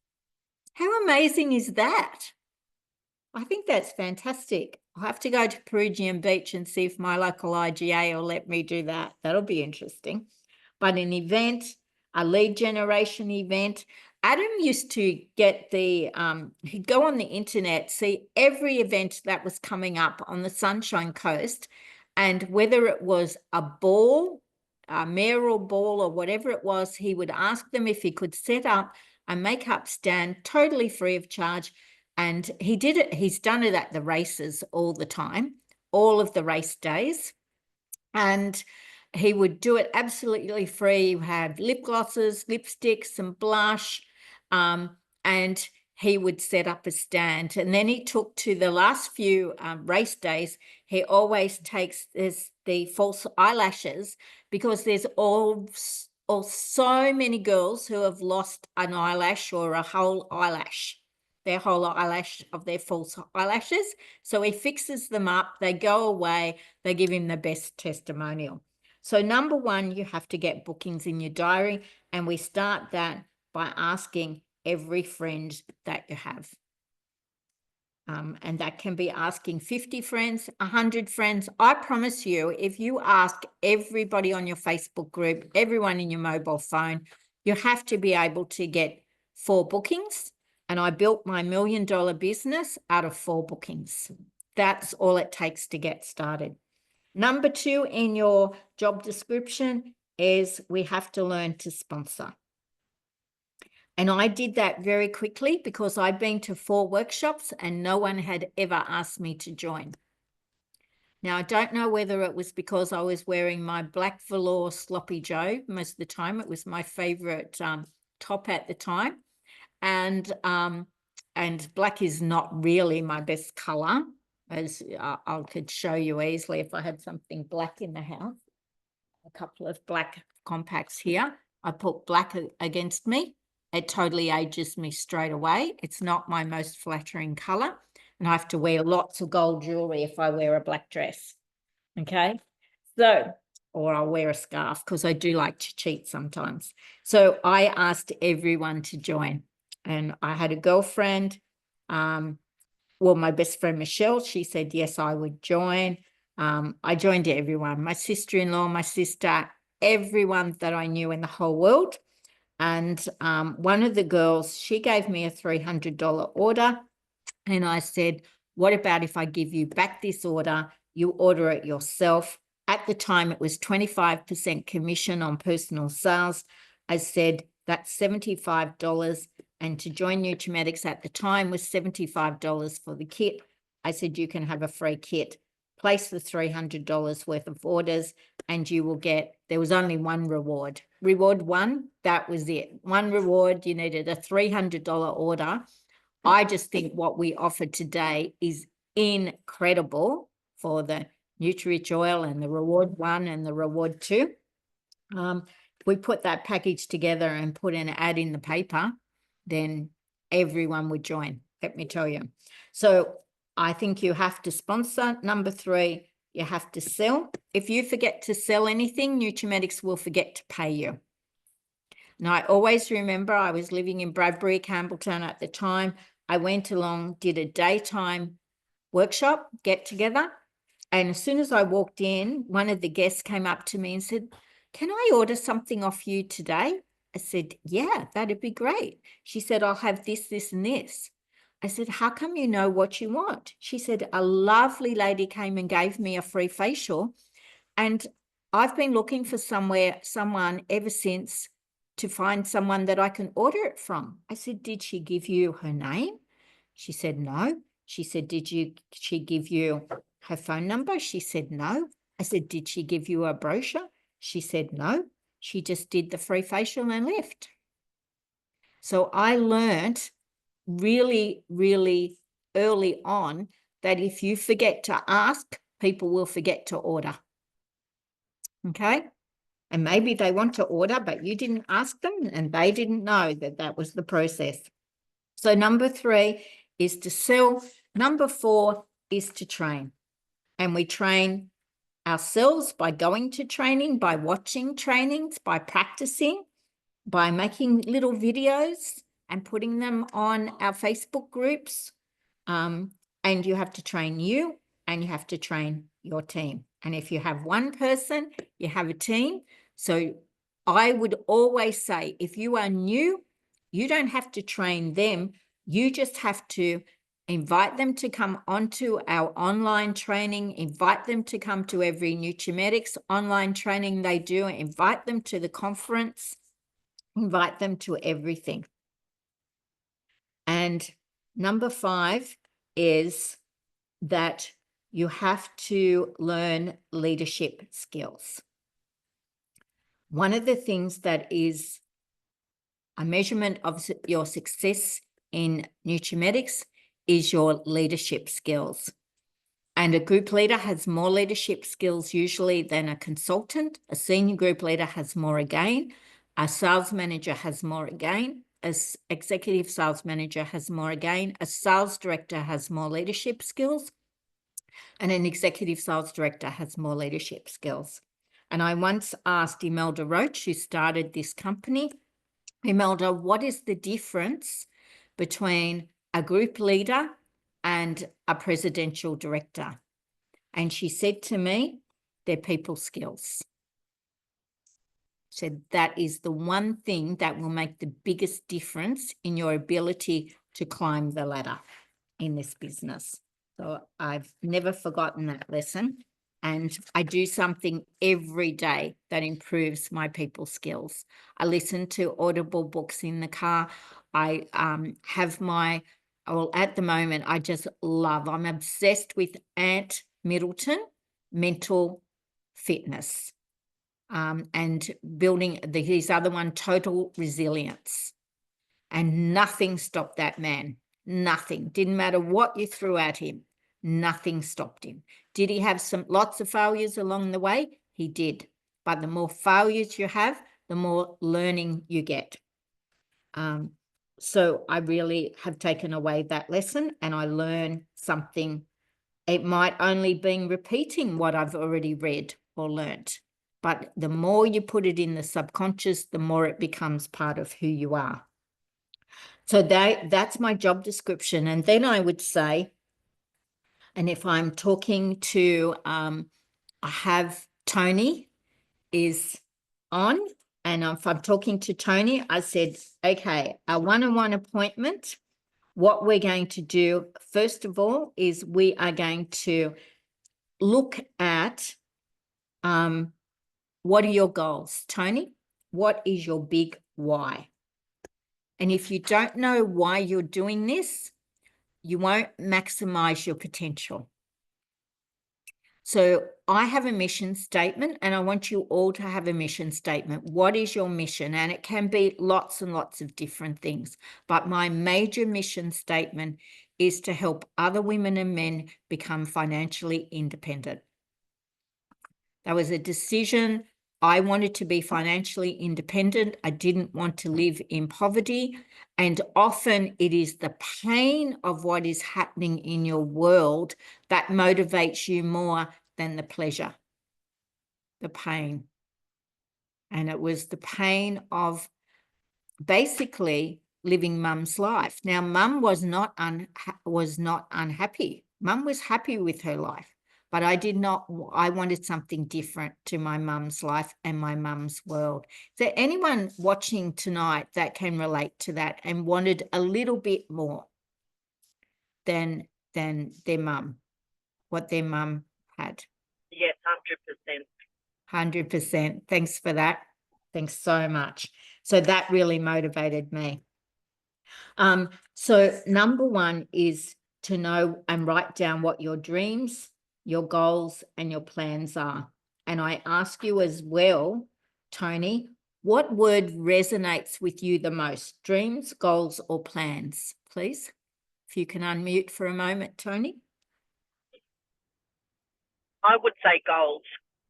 How amazing is that? I think that's fantastic. I'll have to go to Perugian Beach and see if my local IGA will let me do that. That'll be interesting. But an event, a lead generation event. Adam used to get he'd go on the internet, see every event that was coming up on the Sunshine Coast, and whether it was a ball, a mayoral ball or whatever it was, he would ask them if he could set up a makeup stand totally free of charge. And he did it. He's done it at the races all the time, all of the race days. And he would do it absolutely free. You have lip glosses, lipsticks, some blush, and he would set up a stand. And then he took to the last few race days, he always takes the false eyelashes, because there's so many girls who have lost an eyelash or a whole eyelash, their whole eyelash of their false eyelashes. So he fixes them up, they go away, they give him the best testimonial. So number one, you have to get bookings in your diary, and we start that by asking every friend that you have. And that can be asking 50 friends, 100 friends. I promise you, if you ask everybody on your Facebook group, everyone in your mobile phone, you have to be able to get 4 bookings. And I built my $1 million business out of 4 bookings. That's all it takes to get started. Number 2 in your job description is we have to learn to sponsor. And I did that very quickly because I'd been to 4 workshops and no one had ever asked me to join. Now, I don't know whether it was because I was wearing my black velour sloppy Joe most of the time. It was my favorite top at the time. And black is not really my best color, as I could show you easily if I had something black in the house. A couple of black compacts here. I put black against me. It totally ages me straight away. It's not my most flattering color. And I have to wear lots of gold jewelry if I wear a black dress. Okay. So, or I'll wear a scarf because I do like to cheat sometimes. So I asked everyone to join. And I had a girlfriend, my best friend, Michelle, she said, yes, I would join. I joined everyone, my sister-in-law, my sister, everyone that I knew in the whole world. And one of the girls, she gave me a $300 order. And I said, what about if I give you back this order? You order it yourself. At the time, it was 25% commission on personal sales. I said, that's $75. And to join Nutromedics at the time was $75 for the kit. I said, you can have a free kit. Place the $300 worth of orders and you will get, there was only one reward. Reward 1, that was it. One reward, you needed a $300 order. I just think what we offer today is incredible for the Nutri-Rich oil and the reward 1 and the reward 2. We put that package together and put an ad in the paper, then everyone would join, let me tell you. So I think you have to sponsor. Number 3, you have to sell. If you forget to sell anything, Nutromedics will forget to pay you. Now, I always remember I was living in Bradbury, Campbelltown at the time. I went along, did a daytime workshop, get together. And as soon as I walked in, one of the guests came up to me and said, can I order something off you today? I said, yeah, that'd be great. She said, I'll have this, this, and this. I said, how come you know what you want? She said, a lovely lady came and gave me a free facial. And I've been looking for someone ever since to find someone that I can order it from. I said, did she give you her name? She said, no. She said, she give you her phone number? She said, no. I said, did she give you a brochure? She said, no. She just did the free facial and left. So I learned really, really early on that if you forget to ask, people will forget to order. Okay? And maybe they want to order, but you didn't ask them and they didn't know that that was the process. So number 3 is to sell. Number 4 is to train. And we train ourselves by going to training, by watching trainings, by practicing, by making little videos and putting them on our Facebook groups. And you have to train you and you have to train your team. And if you have one person, you have a team. So I would always say, if you are new, you don't have to train them. You just have to invite them to come onto our online training, invite them to come to every Nutriomedics online training they do, invite them to the conference, invite them to everything. And number 5 is that you have to learn leadership skills. One of the things that is a measurement of your success in Nutriomedics is your leadership skills. And a group leader has more leadership skills usually than a consultant. A senior group leader has more again. A sales manager has more again. An executive sales manager has more again. A sales director has more leadership skills. And an executive sales director has more leadership skills. And I once asked Imelda Roach, who started this company, Imelda, what is the difference between a group leader and a presidential director? And she said to me, they're people skills. Said that is the one thing that will make the biggest difference in your ability to climb the ladder in this business. So I've never forgotten that lesson. And I do something every day that improves my people skills. I listen to Audible books in the car. I have well, at the moment, I just I'm obsessed with Ant Middleton, mental fitness, and building his other one, total resilience. And nothing stopped that man. Nothing. Didn't matter what you threw at him. Nothing stopped him. Did he have lots of failures along the way? He did. But the more failures you have, the more learning you get. So I really have taken away that lesson and I learn something. It might only be repeating what I've already read or learnt. But the more you put it in the subconscious, the more it becomes part of who you are. So that's my job description. And then I would say, and if I'm talking to, I have Tony is on, and if I'm talking to Tony, I said, okay, a one-on-one appointment, what we're going to do, first of all, is we are going to look at what are your goals, Tony? What is your big why? And if you don't know why you're doing this, you won't maximize your potential. So I have a mission statement and I want you all to have a mission statement. What is your mission? And it can be lots and lots of different things. But my major mission statement is to help other women and men become financially independent. That was a decision. I wanted to be financially independent. I didn't want to live in poverty. And often it is the pain of what is happening in your world that motivates you more than the pleasure, the pain. And it was the pain of basically living mum's life. Now, mum was not unhappy. Mum was happy with her life. But I wanted something different to my mum's life and my mum's world. Is there anyone watching tonight that can relate to that and wanted a little bit more than their mum, what their mum had? Yes, 100%. 100%. Thanks for that. Thanks so much. So that really motivated me. So number one is to know and write down what your dreams, your goals, and your plans are. And I ask you as well, Tony, what word resonates with you the most? Dreams, goals, or plans, please? If you can unmute for a moment, Tony. I would say goals.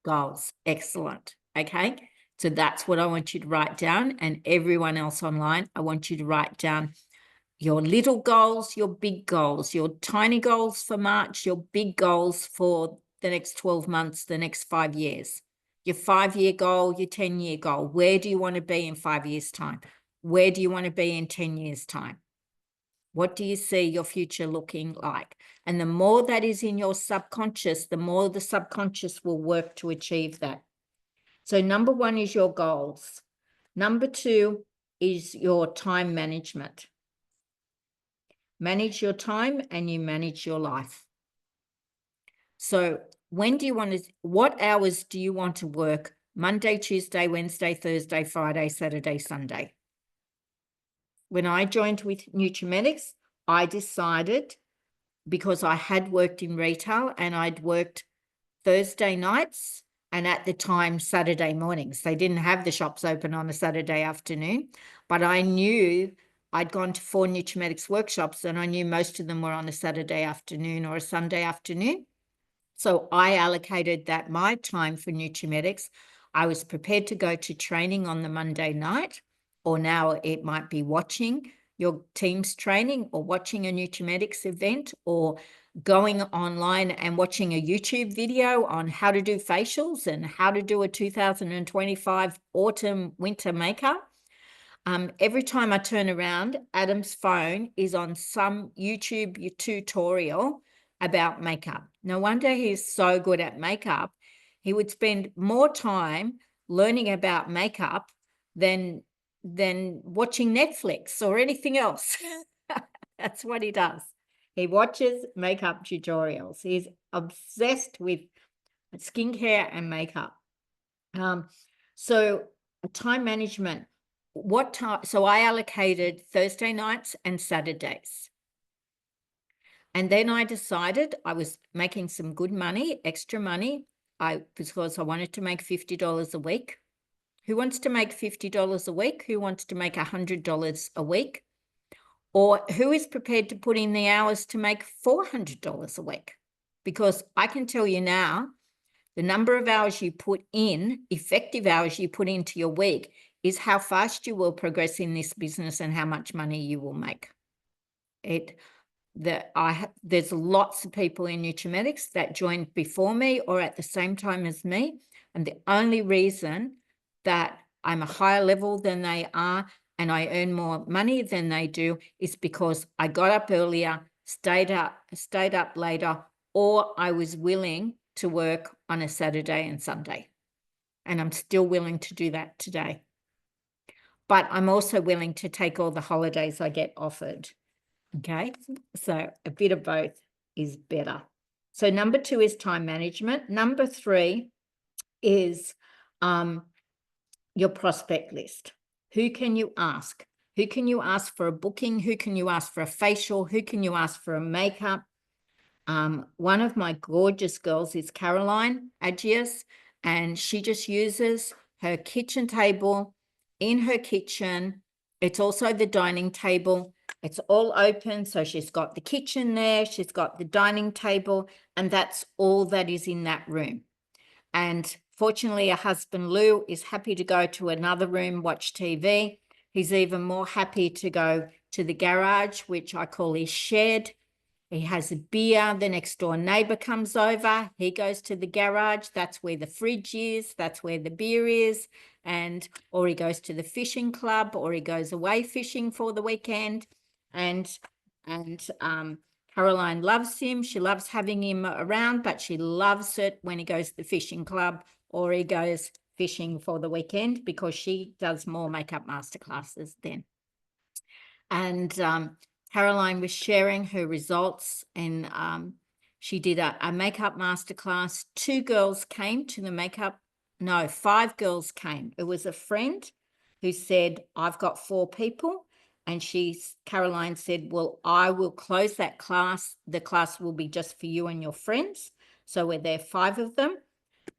Goals. Excellent. Okay. So that's what I want you to write down. And everyone else online, I want you to write down your little goals, your big goals, your tiny goals for March, your big goals for the next 12 months, the next 5 years, your 5-year goal, your 10-year goal. Where do you want to be in 5 years' time? Where do you want to be in 10 years' time? What do you see your future looking like? And the more that is in your subconscious, the more the subconscious will work to achieve that. So number one is your goals. Number two is your time management. Manage your time and you manage your life. So when do you want to, what hours do you want to work? Monday, Tuesday, Wednesday, Thursday, Friday, Saturday, Sunday. When I joined with Nutrimedics, I decided, because I had worked in retail and I'd worked Thursday nights and at the time Saturday mornings. They didn't have the shops open on a Saturday afternoon, but I knew I'd gone to 4 Nutrimedics workshops and I knew most of them were on a Saturday afternoon or a Sunday afternoon. So I allocated that my time for Nutrimedics. I was prepared to go to training on the Monday night, or now it might be watching your team's training or watching a Nutrimedics event or going online and watching a YouTube video on how to do facials and how to do a 2025 autumn winter makeup. Every time I turn around, Adam's phone is on some YouTube tutorial about makeup. No wonder he's so good at makeup. He would spend more time learning about makeup than watching Netflix or anything else. That's what he does. He watches makeup tutorials. He's obsessed with skincare and makeup. So time management. What time? So I allocated Thursday nights and Saturdays. And then I decided I was making some good money, extra money, because I wanted to make $50 a week. Who wants to make $50 a week? Who wants to make $100 a week? Or who is prepared to put in the hours to make $400 a week? Because I can tell you now, the number of hours you put in, effective hours you put into your week, is how fast you will progress in this business and how much money you will make. There's lots of people in Nutrimedics that joined before me or at the same time as me. And the only reason that I'm a higher level than they are and I earn more money than they do is because I got up earlier, stayed up later, or I was willing to work on a Saturday and Sunday. And I'm still willing to do that today. But I'm also willing to take all the holidays I get offered. Okay, so a bit of both is better. So number 2 is time management. Number 3 is your prospect list. Who can you ask? Who can you ask for a booking? Who can you ask for a facial? Who can you ask for a makeup? One of my gorgeous girls is Caroline Agius, and she just uses her kitchen table in her kitchen. It's also the dining table. It's all open. So she's got the kitchen there. She's got the dining table, and that's all that is in that room. And fortunately, her husband, Lou, is happy to go to another room, watch TV. He's even more happy to go to the garage, which I call his shed. He has a beer. The next door neighbor comes over. He goes to the garage. That's where the fridge is. That's where the beer is. Or he goes to the fishing club, or he goes away fishing for the weekend. And Caroline loves him. She loves having him around, but she loves it when he goes to the fishing club or he goes fishing for the weekend, because she does more makeup masterclasses then. And Caroline was sharing her results, and she did a makeup masterclass. 2 girls came to the makeup. No, 5 girls came. It was a friend who said, I've got 4 people, And Caroline said, well, I will close that class. The class will be just for you and your friends. So we're there 5 of them.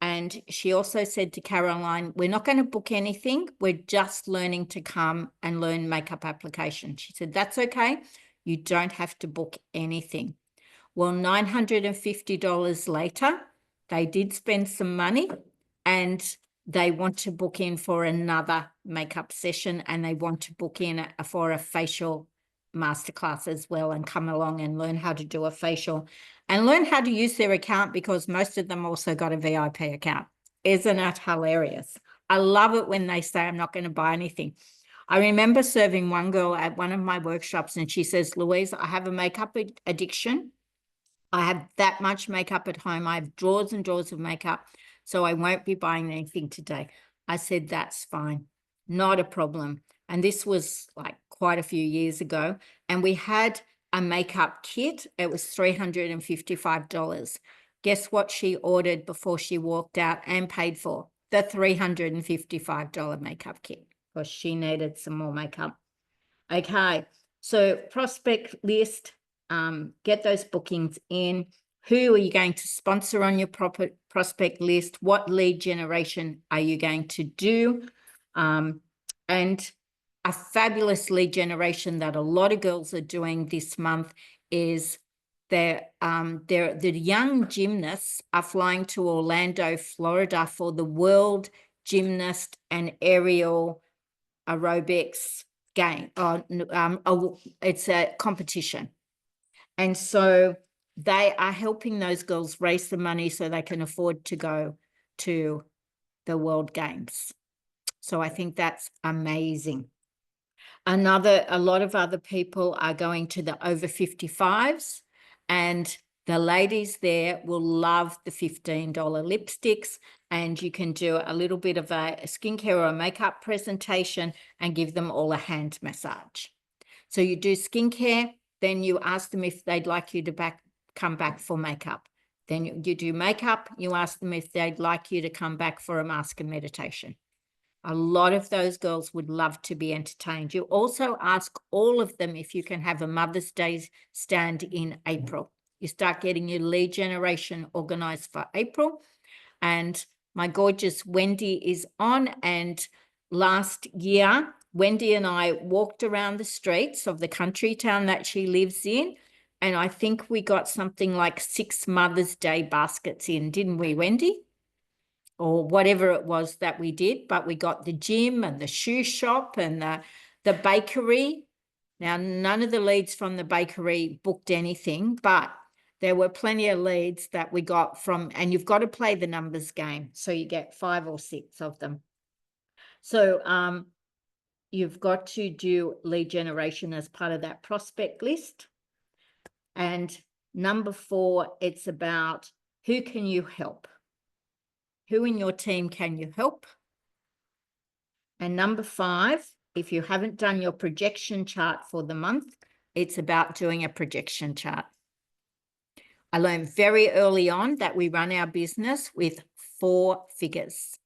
And she also said to Caroline, we're not going to book anything. We're just learning to come and learn makeup application. She said, that's okay. You don't have to book anything. Well, $950 later, they did spend some money and they want to book in for another makeup session, and they want to book in for a facial masterclass as well and come along and learn how to do a facial and learn how to use their account, because most of them also got a VIP account. Isn't that hilarious? I love it when they say, I'm not going to buy anything. I remember serving one girl at one of my workshops, and she says, Louise, I have a makeup addiction. I have that much makeup at home. I have drawers and drawers of makeup, so I won't be buying anything today. I said, that's fine, not a problem. And this was like quite a few years ago. And we had a makeup kit. It was $355. Guess what she ordered before she walked out and paid for? The $355 makeup kit, because she needed some more makeup. Okay, so prospect list, get those bookings in. Who are you going to sponsor on your prospect list? What lead generation are you going to do? And a fabulous lead generation that a lot of girls are doing this month is the young gymnasts are flying to Orlando, Florida for the World Gymnast and Aerial Aerobics game. It's a competition. And so they are helping those girls raise the money so they can afford to go to the World Games. So I think that's amazing. A lot of other people are going to the over 55s, and the ladies there will love the $15 lipsticks, and you can do a little bit of a skincare or a makeup presentation and give them all a hand massage. So you do skincare, then you ask them if they'd like you to come back for makeup. Then you do makeup, you ask them if they'd like you to come back for a mask and meditation. A lot of those girls would love to be entertained. You also ask all of them if you can have a Mother's Day stand in April. You start getting your lead generation organized for April. And my gorgeous Wendy is on. And last year, Wendy and I walked around the streets of the country town that she lives in. And I think we got something like 6 Mother's Day baskets in, didn't we, Wendy? Or whatever it was that we did, but we got the gym and the shoe shop and the bakery. Now, none of the leads from the bakery booked anything, but there were plenty of leads that we got from, and you've got to play the numbers game. So you get 5 or 6 of them. So you've got to do lead generation as part of that prospect list. And number 4, it's about who can you help? Who in your team can you help? And number 5, if you haven't done your projection chart for the month, it's about doing a projection chart. I learned very early on that we run our business with 4 figures.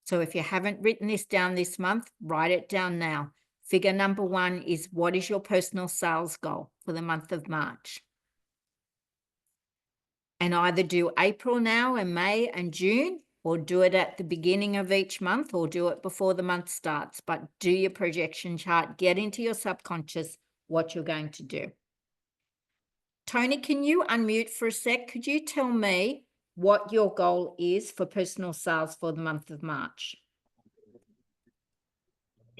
So if you haven't written this down this month, write it down now. Figure number 1 is, what is your personal sales goal for the month of March? And either do April now and May and June, or do it at the beginning of each month, or do it before the month starts. But do your projection chart, get into your subconscious what you're going to do. Tony, can you unmute for a sec? Could you tell me what your goal is for personal sales for the month of March?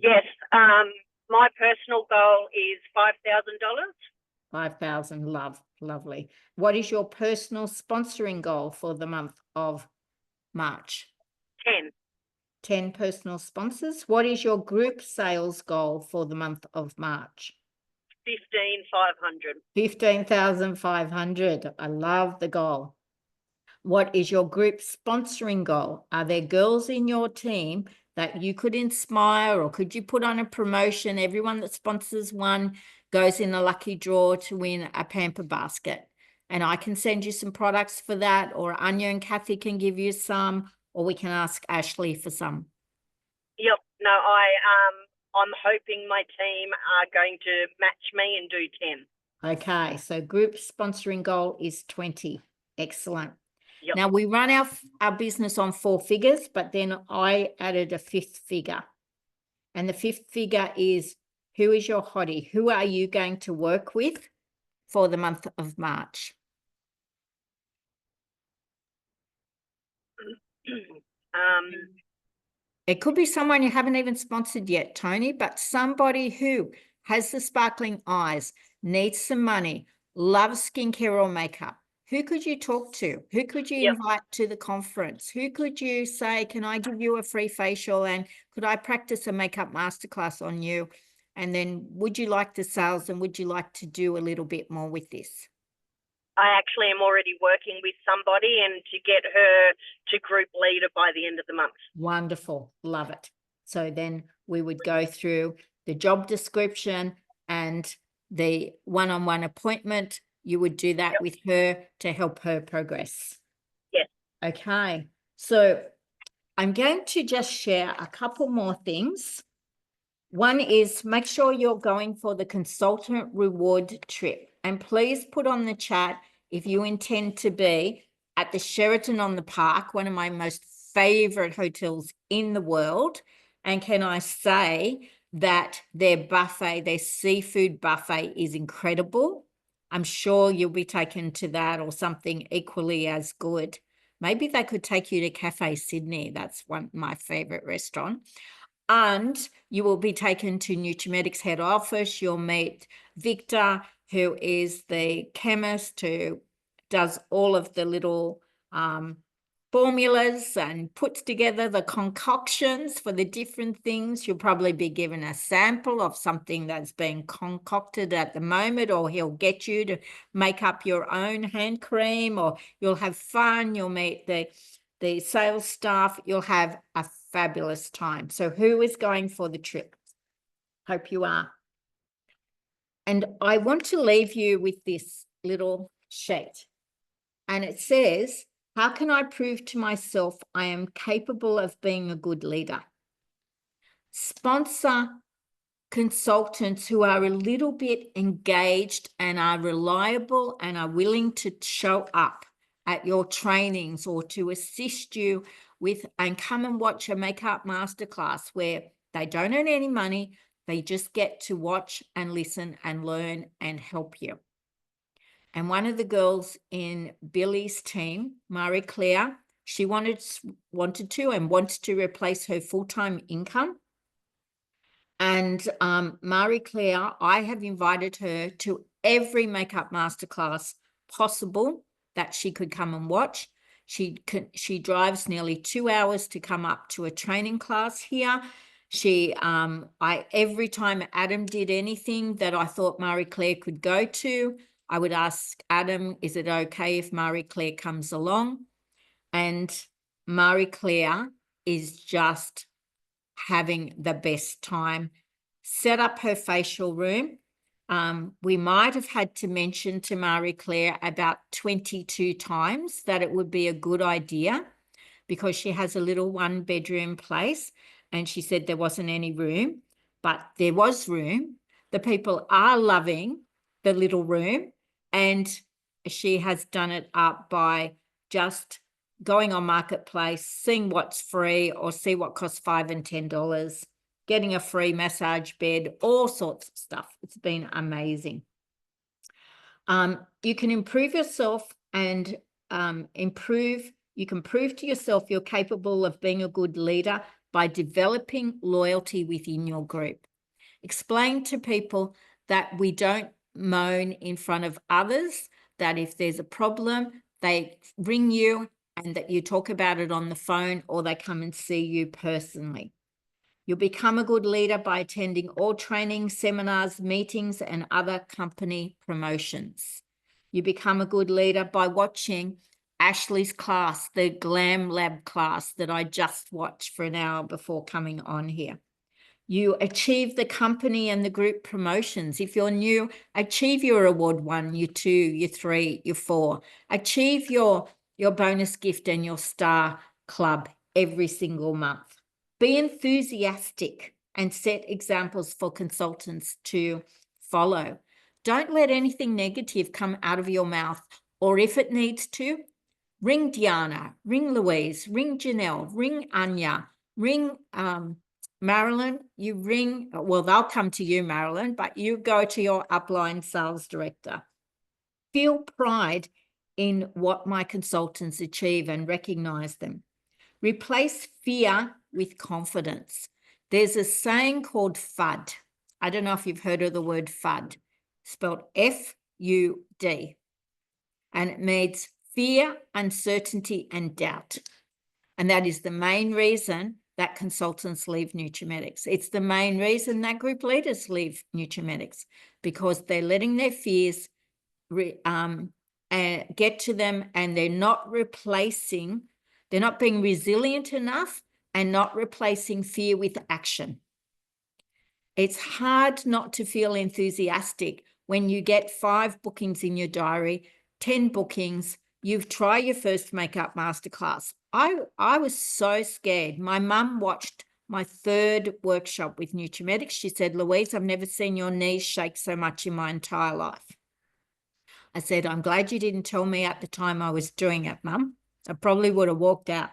Yes. My personal goal is $5,000. 5,000, lovely. What is your personal sponsoring goal for the month of March? 10. 10 personal sponsors. What is your group sales goal for the month of March? 15,500. 15,500. I love the goal. What is your group sponsoring goal? Are there girls in your team that you could inspire, or could you put on a promotion? Everyone that sponsors one goes in a lucky draw to win a pamper basket. And I can send you some products for that, or Anya and Kathy can give you some, or we can ask Ashley for some. Yep. No, I'm hoping my team are going to match me and do 10. Okay, so group sponsoring goal is 20. Excellent. Yep. Now we run our business on 4 figures, but then I added a 5th figure. And the 5th figure is, who is your hottie? Who are you going to work with for the month of March? It could be someone you haven't even sponsored yet, Tony, but somebody who has the sparkling eyes, needs some money, loves skincare or makeup. Who could you talk to? Who could you invite to the conference? Who could you say, can I give you a free facial and could I practice a makeup masterclass on you? And then would you like the sales and would you like to do a little bit more with this? I actually am already working with somebody and to get her to group leader by the end of the month. Wonderful. Love it. So then we would go through the job description and the one-on-one appointment. You would do that with her to help her progress. Yes. Okay. So I'm going to just share a couple more things. One is make sure you're going for the consultant reward trip. And please put on the chat if you intend to be at the Sheraton on the Park, one of my most favorite hotels in the world. And can I say that their buffet, their seafood buffet is incredible. I'm sure you'll be taken to that or something equally as good. Maybe they could take you to Cafe Sydney. That's my favorite restaurant. And you will be taken to Nutrimetic's head office. You'll meet Victor, who is the chemist who does all of the little formulas and puts together the concoctions for the different things. You'll probably be given a sample of something that's being concocted at the moment, or he'll get you to make up your own hand cream, or you'll have fun. You'll meet the sales staff. You'll have a fabulous time. So who is going for the trip? Hope you are. And I want to leave you with this little sheet. And it says, how can I prove to myself I am capable of being a good leader? Sponsor consultants who are a little bit engaged and are reliable and are willing to show up at your trainings or to assist you with, and come and watch a makeup masterclass where they don't earn any money. They just get to watch and listen and learn and help you. And one of the girls in Billy's team, Marie Claire, she wanted to replace her full-time income. And Marie Claire, I have invited her to every makeup masterclass possible that she could come and watch. She drives nearly 2 hours to come up to a training class here. Every time Adam did anything that I thought Marie Claire could go to, I would ask Adam, is it okay if Marie Claire comes along? And Marie Claire is just having the best time. Set up her facial room. We might have had to mention to Marie Claire about 22 times that it would be a good idea because she has a little 1-bedroom place and she said there wasn't any room, but there was room. The people are loving the little room, and she has done it up by just going on Marketplace, seeing what's free or see what costs $5 and $10, getting a free massage bed, all sorts of stuff. It's been amazing. You can improve yourself and you can prove to yourself you're capable of being a good leader by developing loyalty within your group. Explain to people that we don't moan in front of others, that if there's a problem, they ring you and that you talk about it on the phone or they come and see you personally. You'll become a good leader by attending all trainings, seminars, meetings, and other company promotions. You become a good leader by watching Ashley's class, the Glam Lab class that I just watched for an hour before coming on here. You achieve the company and the group promotions. If you're new, achieve your award 1, your 2, your 3, your 4. Achieve your bonus gift and your star club every single month. Be enthusiastic and set examples for consultants to follow. Don't let anything negative come out of your mouth, or if it needs to, ring Diana, ring Louise, ring Janelle, ring Anya, ring Marilyn. You ring, well, they'll come to you, Marilyn, but you go to your upline sales director. Feel pride in what my consultants achieve and recognize them. Replace fear with confidence. There's a saying called FUD. I don't know if you've heard of the word FUD, spelled F-U-D. And it means fear, uncertainty, and doubt. And that is the main reason that consultants leave Nutrimetics. It's the main reason that group leaders leave Nutrimetics, because they're letting their fears get to them, and they're not being resilient enough and not replacing fear with action. It's hard not to feel enthusiastic when you get 5 bookings in your diary, 10 bookings, you've tried your first makeup masterclass. I was so scared. My mum watched my 3rd workshop with Nutrimetics. She said, Louise, I've never seen your knees shake so much in my entire life. I said, I'm glad you didn't tell me at the time I was doing it, Mum. I probably would have walked out.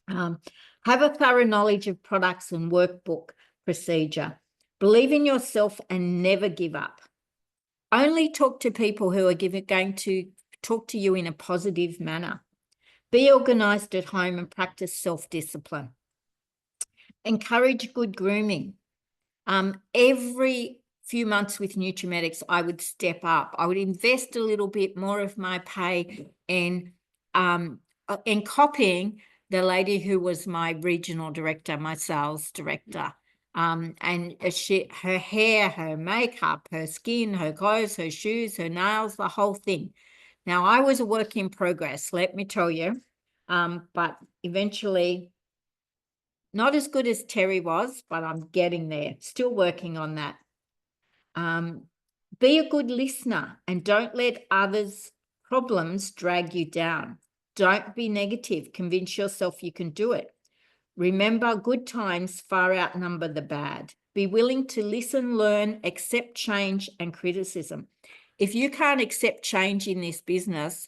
Have a thorough knowledge of products and workbook procedure. Believe in yourself and never give up. Only talk to people who are going to talk to you in a positive manner. Be organized at home and practice self-discipline. Encourage good grooming. Every few months with Nutrimetics, I would step up. I would invest a little bit more of my pay in copying the lady who was my regional director, my sales director. And her hair, her makeup, her skin, her clothes, her shoes, her nails, the whole thing. Now, I was a work in progress, let me tell you, but eventually not as good as Terry was, but I'm getting there, still working on that. Be a good listener and don't let others' problems drag you down. Don't be negative. Convince yourself you can do it. Remember, good times far outnumber the bad. Be willing to listen, learn, accept change and criticism. If you can't accept change in this business,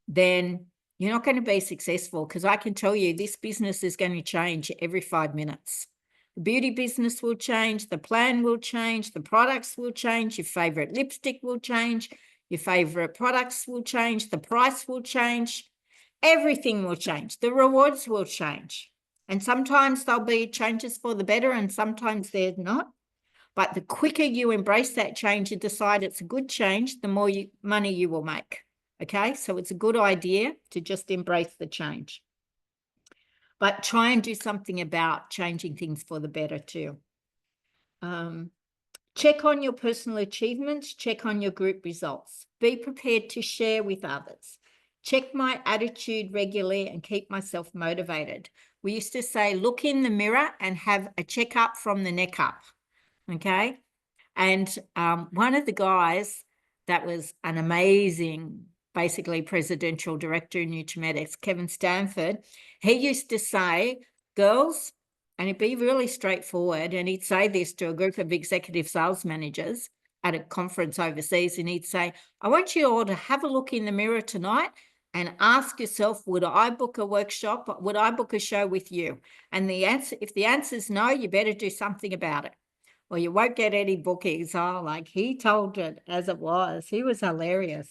then you're not going to be successful, because I can tell you this business is going to change every 5 minutes. The beauty business will change, the plan will change, the products will change, your favorite lipstick will change, your favorite products will change, the price will change, everything will change, the rewards will change. And sometimes there'll be changes for the better and sometimes they're not. But the quicker you embrace that change and decide it's a good change, the more money you will make. Okay, so it's a good idea to just embrace the change. But try and do something about changing things for the better too. Check on your personal achievements, check on your group results. Be prepared to share with others. Check my attitude regularly and keep myself motivated. We used to say, look in the mirror and have a checkup from the neck up, okay? And one of the guys that was an amazing, basically presidential director in Nutrimetics, Kevin Stanford, he used to say, girls, and he'd be really straightforward, and he'd say this to a group of executive sales managers at a conference overseas, and he'd say, I want you all to have a look in the mirror tonight and ask yourself, would I book a workshop? Would I book a show with you? And the answer, if the answer is no, you better do something about it, or you won't get any bookings. Oh, like he told it as it was. He was hilarious.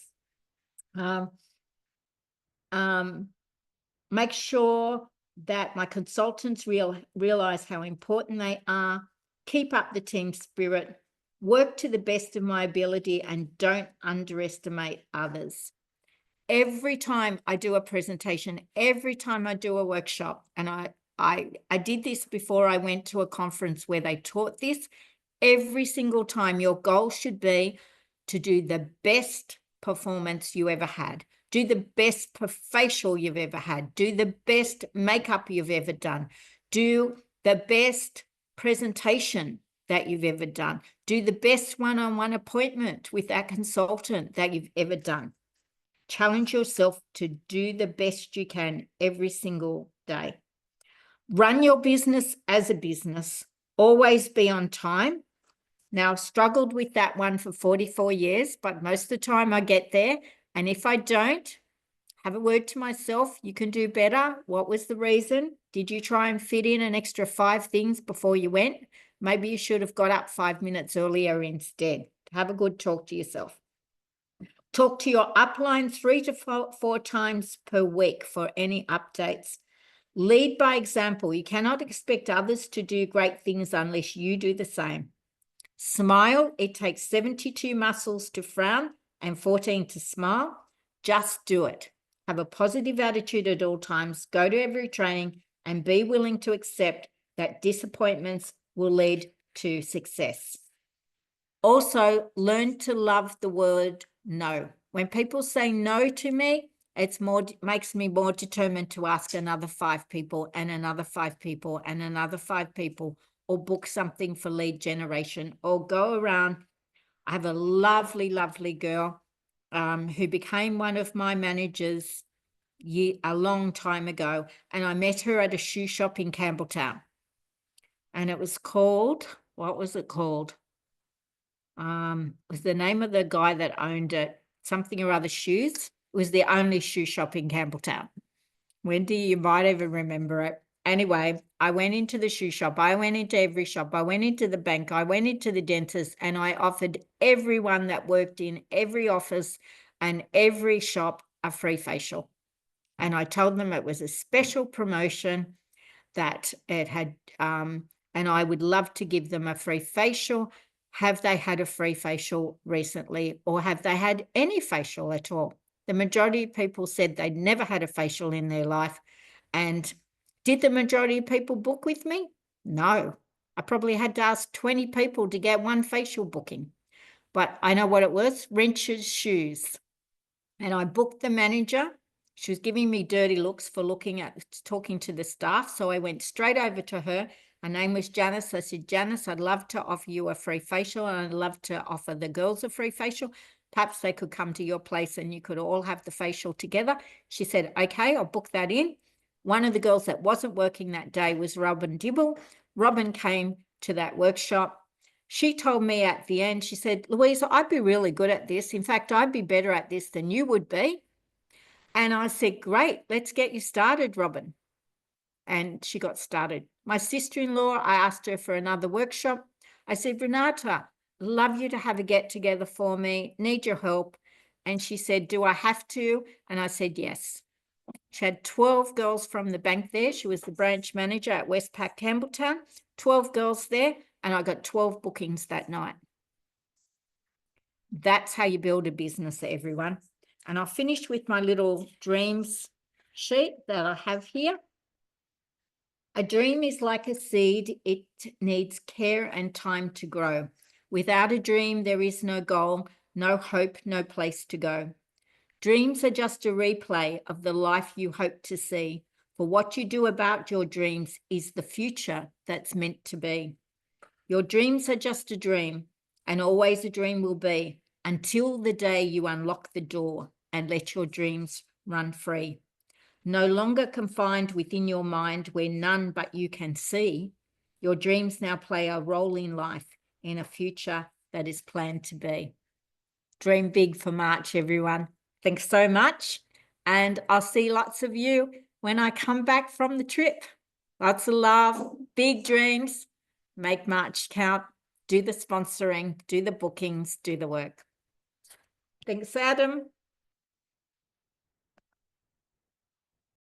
Make sure that my consultants realize how important they are. Keep up the team spirit. Work to the best of my ability and don't underestimate others. Every time I do a presentation, every time I do a workshop, and I did this before I went to a conference where they taught this, every single time your goal should be to do the best performance you ever had. Do the best facial you've ever had. Do the best makeup you've ever done. Do the best presentation that you've ever done. Do the best one-on-one appointment with that consultant that you've ever done. Challenge yourself to do the best you can every single day. Run your business as a business Always be on time. Now, I've struggled with that one for 44 years, but most of the time I get there. And if I don't, have a word to myself. You can do better. What was the reason? Did you try and fit in an extra 5 things before you went? Maybe you should have got up 5 minutes earlier instead. Have a good talk to yourself. Talk to your upline 3 to 4 times per week for any updates. Lead by example. You cannot expect others to do great things unless you do the same. Smile. It takes 72 muscles to frown and 14 to smile. Just do it. Have a positive attitude at all times. Go to every training and be willing to accept that disappointments will lead to success. Also, learn to love the word no. When people say no to me, makes me more determined to ask another 5 people and another 5 people and another 5 people, or book something for lead generation, or go around. I have a lovely, lovely girl who became one of my managers a long time ago, and I met her at a shoe shop in Campbelltown, and it was called, what was it called? It was the name of the guy that owned it, something or other shoes. It was the only shoe shop in Campbelltown. Wendy, you might even remember it. Anyway, I went into the shoe shop. I went into every shop. I went into the bank. I went into the dentist, and I offered everyone that worked in every office and every shop a free facial. And I told them it was a special promotion, that it had, and I would love to give them a free facial. Have they had a free facial recently, or have they had any facial at all? The majority of people said they'd never had a facial in their life. And did the majority of people book with me? No. I probably had to ask 20 people to get one facial booking. But I know what it was, Wrench's Shoes. And I booked the manager. She was giving me dirty looks for talking to the staff. So I went straight over to her. Her name was Janice. I said, Janice, I'd love to offer you a free facial, and I'd love to offer the girls a free facial. Perhaps they could come to your place and you could all have the facial together. She said, okay, I'll book that in. One of the girls that wasn't working that day was Robin Dibble. Robin came to that workshop. She told me at the end, she said, Louise, I'd be really good at this. In fact, I'd be better at this than you would be. And I said, great, let's get you started, Robin. And she got started. My sister-in-law, I asked her for another workshop. I said, Renata, love you to have a get-together for me, need your help. And she said, do I have to? And I said, yes. She had 12 girls from the bank there. She was the branch manager at Westpac Campbelltown. 12 girls there, and I got 12 bookings that night. That's how you build a business, everyone. And I'll finish with my little dreams sheet that I have here. A dream is like a seed. It needs care and time to grow. Without a dream, there is no goal, no hope, no place to go. Dreams are just a replay of the life you hope to see. For what you do about your dreams is the future that's meant to be. Your dreams are just a dream, and always a dream will be, until the day you unlock the door and let your dreams run free. No longer confined within your mind where none but you can see, your dreams now play a role in life, in a future that is planned to be. Dream big for March, everyone. Thanks so much. And I'll see lots of you when I come back from the trip. Lots of love, big dreams. Make March count. Do the sponsoring, do the bookings, do the work. Thanks, Adam.